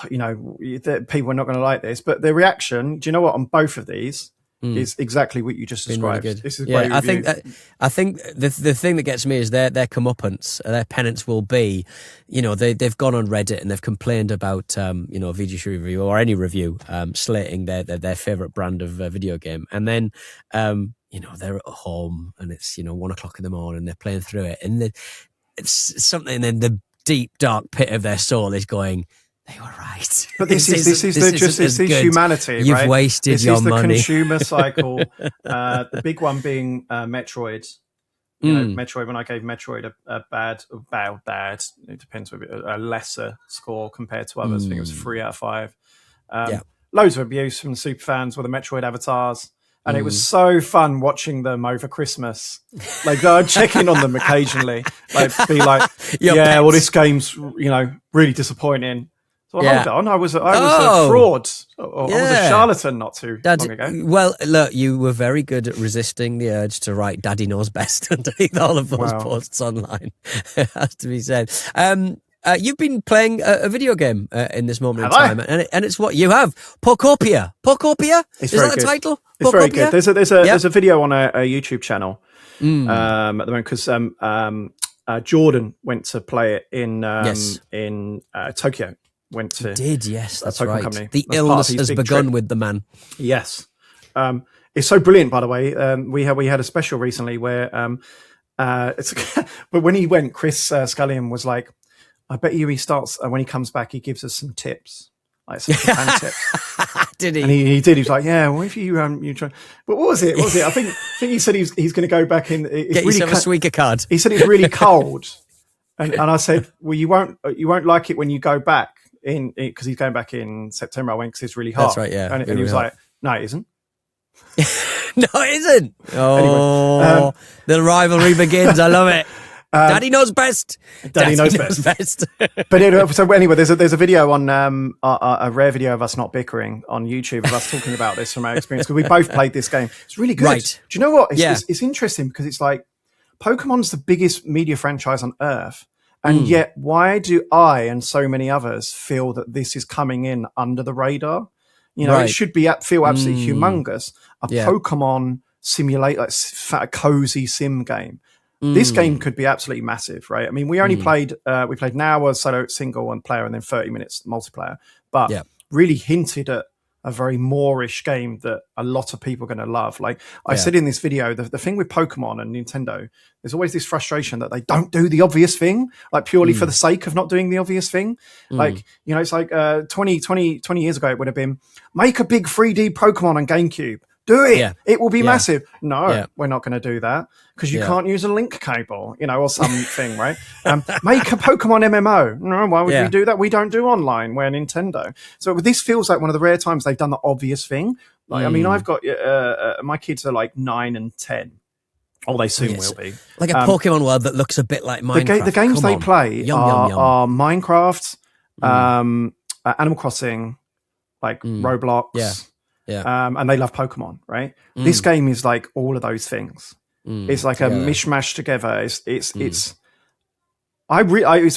people are not going to like this, but the reaction, do you know what? On both of these is exactly what you just described. Really this is great. I think the thing that gets me is their comeuppance, their penance will be, they've gone on Reddit and they've complained about VGC review or any review slating their favorite brand of video game, and then they're at home and it's 1 o'clock in the morning, they're playing through it, and it's something in the deep dark pit of their soul is going, they were right. But this is humanity. You've right? wasted your money. This is the consumer cycle. The big one being Metroid. Metroid. When I gave Metroid a bad. It depends a lesser score compared to others. I think it was 3 out of 5. Loads of abuse from the super fans with the Metroid avatars. And it was so fun watching them over Christmas. Like, I'd check in on them occasionally. Like, be like, well, this game's, really disappointing. So hold on, I was a fraud. I was a charlatan not too long ago. Well, look, you were very good at resisting the urge to write "Daddy Knows Best" underneath all of those posts online. It has to be said. You've been playing a video game in this moment in time, and it's what you have. Pokopia. Is that the title? It's Pokopia? Very good. There's a video on a YouTube channel at the moment because Jordan went to play it in Tokyo. That's right. Company. The illness has begun trip with the man. Yes. It's so brilliant, by the way. We had a special recently where but when he went, Chris Scullion was like, I bet you he starts, when he comes back, he gives us some tips. Like some Japan tips. Did he? And he did. He was like, yeah, well, if you try. But what was it? I think he said he's going to go back in. Get yourself a Suica card. He said it's really cold. And I said, well, you won't like it when you go back in, because he's going back in September. I went, because it's really hot. That's right, yeah. And he was like, no, it isn't. No, it isn't. Oh, Anyway, the rivalry begins. I love it. Daddy knows best. Daddy knows best. But so anyway, there's a video on a rare video of us not bickering on YouTube of us talking about this from our experience, because we both played this game. It's really good. Right. Do you know what? It's interesting because it's like Pokemon's the biggest media franchise on Earth, and yet why do I and so many others feel that this is coming in under the radar? You know, it should feel absolutely humongous. A Pokemon simulate, like a cozy sim game. This game could be absolutely massive, right? I mean, we only played an hour solo single and player, and then 30 minutes multiplayer, but really hinted at a very Moorish game that a lot of people are going to love. Like I said in this video, the thing with Pokemon and Nintendo, there's always this frustration that they don't do the obvious thing, like purely for the sake of not doing the obvious thing. Like, you know, it's like 20 years ago, it would have been make a big 3D Pokemon on GameCube. Do it. Yeah. It will be massive. No, we're not going to do that because you can't use a link cable, you know, or something, right? Make a Pokemon MMO. No, why would we do that? We don't do online. We're Nintendo. So this feels like one of the rare times they've done the obvious thing. Like, I mean, I've got my kids are like 9 and 10. Oh, they soon will be. Like a Pokemon world that looks a bit like Minecraft. The games they play are Minecraft, Animal Crossing, like Roblox. Yeah. And they love Pokemon, right? This game is like all of those things. It's like a mishmash together. It's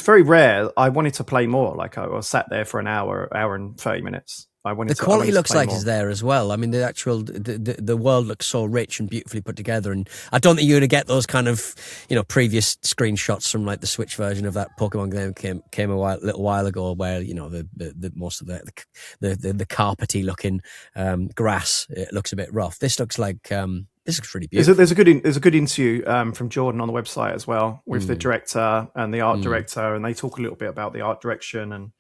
very rare. I wanted to play more. Like I was sat there for an hour and 30 minutes. The quality looks like it's there as well. I mean, the actual the world looks so rich and beautifully put together, and I don't think you're going to get those kind of, you know, previous screenshots from like the Switch version of that Pokemon game came a little while ago, where, you know, the most of the carpety looking grass, it looks a bit rough. This looks like this looks really beautiful. There's a good interview from Jordan on the website as well with the director and the art director, and they talk a little bit about the art direction and.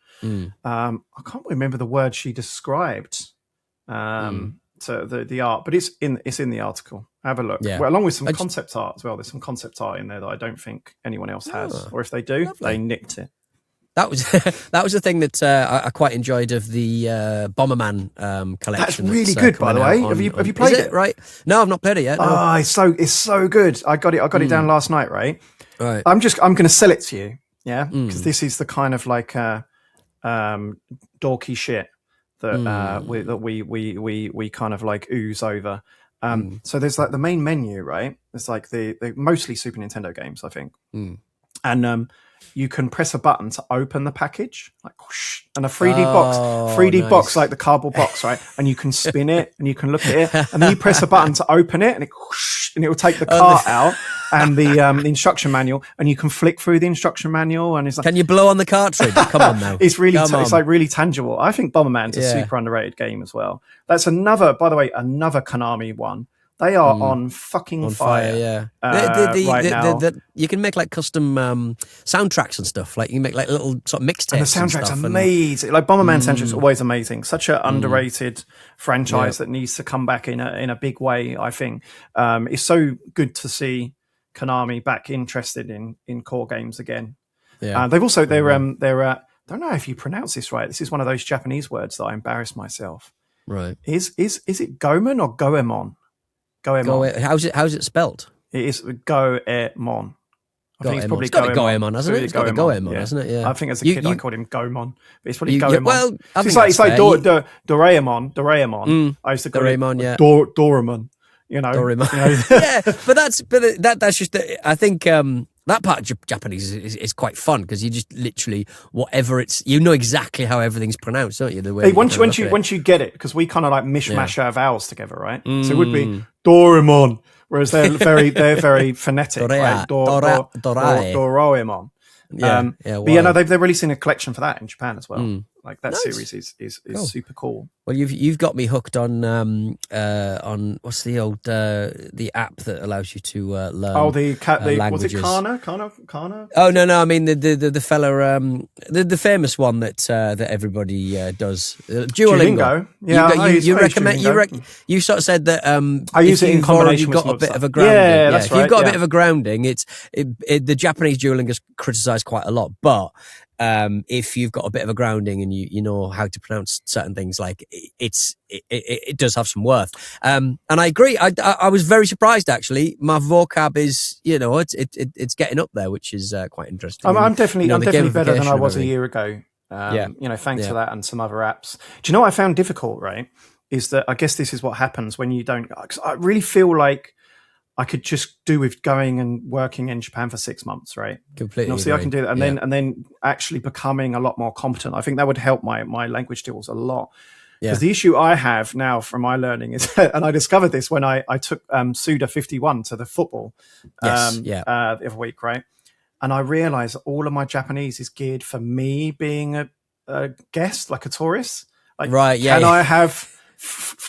I can't remember the word she described to the art, but it's in the article. Have a look. Yeah. Well, along with some concept art as well. There's some concept art in there that I don't think anyone else has, or if they do, they nicked it. That was the thing that I quite enjoyed of the Bomberman collection. That's really good, by the way. Have you played it? Right? No, I've not played it yet. No. Oh, it's so good. I got it down last night. Right. I'm going to sell it to you. Yeah, because this is the kind of like. Dorky shit that we kind of like ooze over. So there's like the main menu, right? It's like the mostly Super Nintendo games, I think. And you can press a button to open the package, like whoosh, and a 3D box, like the cardboard box, right? And you can spin it and you can look at it, and then you press a button to open it, and it whoosh, and it will take the cart out and the instruction manual, and you can flick through the instruction manual, and it's like, can you blow on the cartridge? Come on now. It's really it's like really tangible. I think Bomberman's a super underrated game as well. That's another Konami one. They are on fucking fire. Right now. You can make like custom soundtracks and stuff. Like you can make like little sort of mixtapes. And the soundtrack's amazing. Like Bomberman soundtrack's always amazing. Such an underrated franchise that needs to come back in a big way. I think it's so good to see Konami back interested in core games again. Yeah, they've also they're I don't know if you pronounce this right. This is one of those Japanese words that I embarrass myself. Right? Is it Goemon or Goemon? Goemon. How's it spelled? It is Goemon. I think it's probably Goemon, hasn't it? It's got Goemon, hasn't it? Yeah. I think as a kid I called him Goemon, but it's probably Goemon. Well, it's like Doraemon. I used to call it Doraemon. You know, Doraemon. Yeah, but that's just. I think that part of Japanese is quite fun because you just literally whatever you know exactly how everything's pronounced, don't you? The way once you get it, because we kind of like mishmash our vowels together, right? So it would be Doraemon, whereas they're very phonetic, right? Doraemon. But they're releasing a collection for that in Japan as well. Like that series is Cool. super cool. Well, you've got me hooked on what's the old the app that allows you to learn. Oh, the languages. Was it Kana? Oh no, I mean the fella, the famous one that everybody does, Duolingo. Yeah, you recommend you sort of said that I use it in combination with got a bit of a grounding. Yeah, that's right. If you've got a bit of a grounding, the Japanese Duolingo is criticised quite a lot, but if you've got a bit of a grounding and you know how to pronounce certain things, like it does have some worth. And I agree. I was very surprised actually. My vocab is, it's getting up there, which is quite interesting. I'm definitely better than I was a year ago. Thanks for that and some other apps. Do you know what I found difficult? Right, is that I guess this is what happens when you don't. 'Cause I really feel like I could just do with going and working in Japan for 6 months, right? Completely. And obviously, I can do that, and then actually becoming a lot more competent. I think that would help my language skills a lot. Because the issue I have now from my learning is, and I discovered this when I took Suda 51 to the football the other week, right? And I realized that all of my Japanese is geared for me being a guest, like a tourist. Like, right? Yeah. Can I have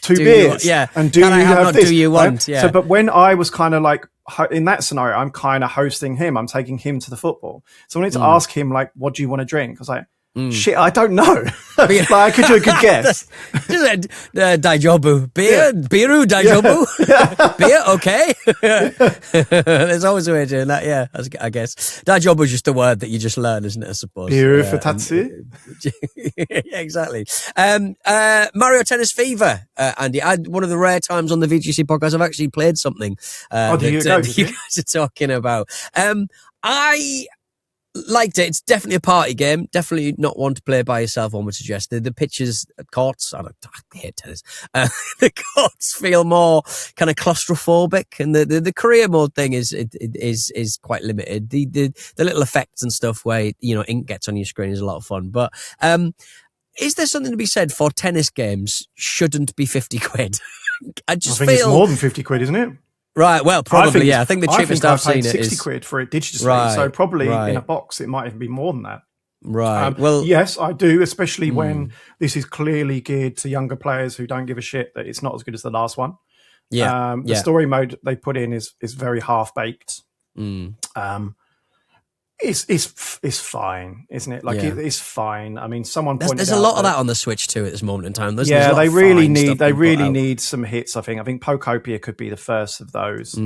2 beers? And do you have this? Do you want? Right? Yeah. So, but when I was kind of like in that scenario, I'm kind of hosting him. I'm taking him to the football. So I wanted to ask him, like, what do you want to drink? I was like, shit, I don't know. Like, I could do a good guess. Daijobu. Beer? Biru Daijobu? Beer? Okay. There's always a way of doing that, yeah, I guess. Daijobu is just a word that you just learn, isn't it, I suppose? Biru futatsu? Yeah, exactly. Mario Tennis Fever, Andy. One of the rare times on the VGC podcast I've actually played something that you guys are talking about. I liked it. It's definitely a party game. Definitely not one to play by yourself, one would suggest. The pitches, courts, I hate tennis. The courts feel more kind of claustrophobic, and the career mode thing is quite limited. The little effects and stuff where, ink gets on your screen is a lot of fun. But is there something to be said for tennis games shouldn't be 50 quid? I think it's more than 50 quid, isn't it? Right, well, probably, I think the cheapest I've seen it is 60 quid for it digitally, so probably in a box it might even be more than that. Right. Yes, I do, especially when this is clearly geared to younger players who don't give a shit that it's not as good as the last one. Yeah. The story mode they put in is very half-baked. It's fine, isn't it? Like it's fine. I mean, someone pointed there's a lot of that on the Switch too at this moment in time. There's they really need some hits. I think Pokopia could be the first of those.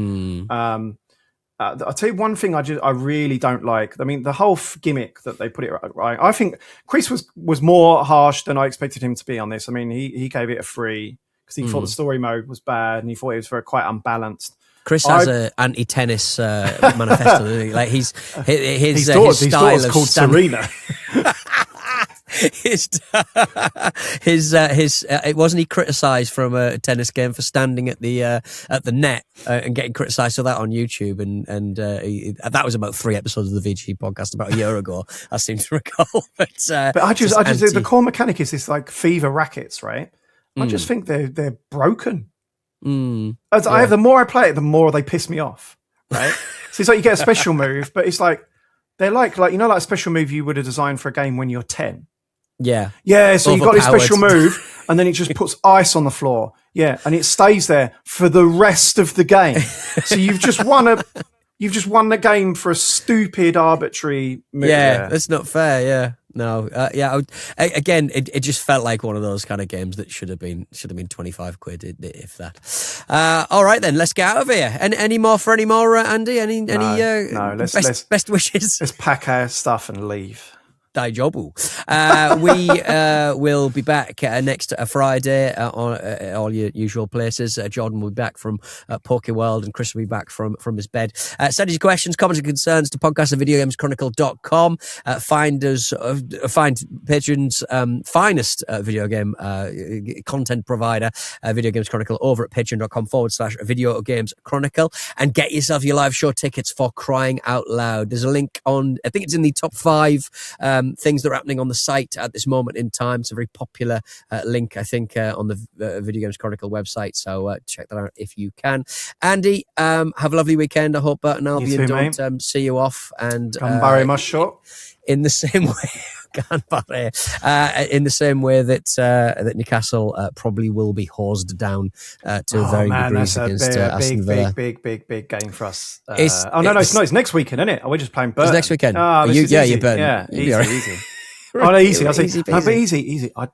I'll tell you one thing I really don't like. I mean, the whole gimmick that they put it right. I think Chris was more harsh than I expected him to be on this. I mean, he gave it a 3 because he thought the story mode was bad and he thought it was quite unbalanced. Chris has an anti-tennis manifesto. Like his style is called Serena. It wasn't he criticised from a tennis game for standing at the net and getting criticised for that on YouTube, and that was about 3 episodes of the VGC podcast about a year ago, I seem to recall. But I just the core mechanic is this like fever rackets, right? I just think they're broken. The more I play it, the more they piss me off, right? So it's like you get a special move, but it's like they're like like a special move you would have designed for a game when you're 10. Yeah. So you've got this special move and then it just puts ice on the floor. Yeah, and it stays there for the rest of the game. So you've just won the game for a stupid arbitrary move. Yeah, that's not fair, yeah. No, again, it just felt like one of those kind of games that should have been 25 quid, if that. All right, then, let's get out of here. Any more, Andy? No, best wishes? Let's pack our stuff and leave. Daijobu. We will be back next Friday on all your usual places. Jordan will be back from Poke World, and Chris will be back from his bed. Send us your questions, comments and concerns to podcast@videogameschronicle.com. Find Patreon's finest video game content provider, Video Games Chronicle, over at patreon.com/Video Games Chronicle, and get yourself your live show tickets for crying out loud. There's a link on, I think it's in the top 5 things that are happening on the site at this moment in time. It's a very popular link, I think, on the Video Games Chronicle website. So check that out if you can. Andy, have a lovely weekend. I hope Burton Albion don't see you off. And very much short. in the same way. In the same way that Newcastle probably will be horsed down to varying degrees against Aston Villa. Big game for us. It's next weekend, isn't it? We're just playing Burton. It's next weekend. You're Burton. Yeah, easy. Easy. I say, easy. I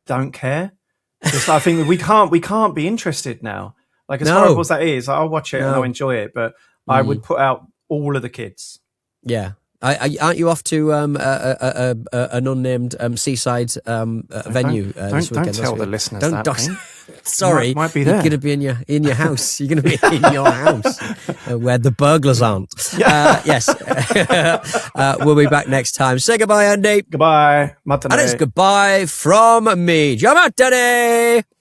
don't care. Just I think we can't be interested now. Like as horrible as that is, I'll watch it and I'll enjoy it, but I would put out all of the kids. Yeah. Aren't you off to an unnamed seaside venue this weekend? Don't tell the listeners that. Sorry, might be there. You're going to be in your house. You're going to be in your house where the burglars aren't. Yes. We'll be back next time. Say goodbye, Andy. Goodbye, Matane. And it's goodbye from me, Joe Matane.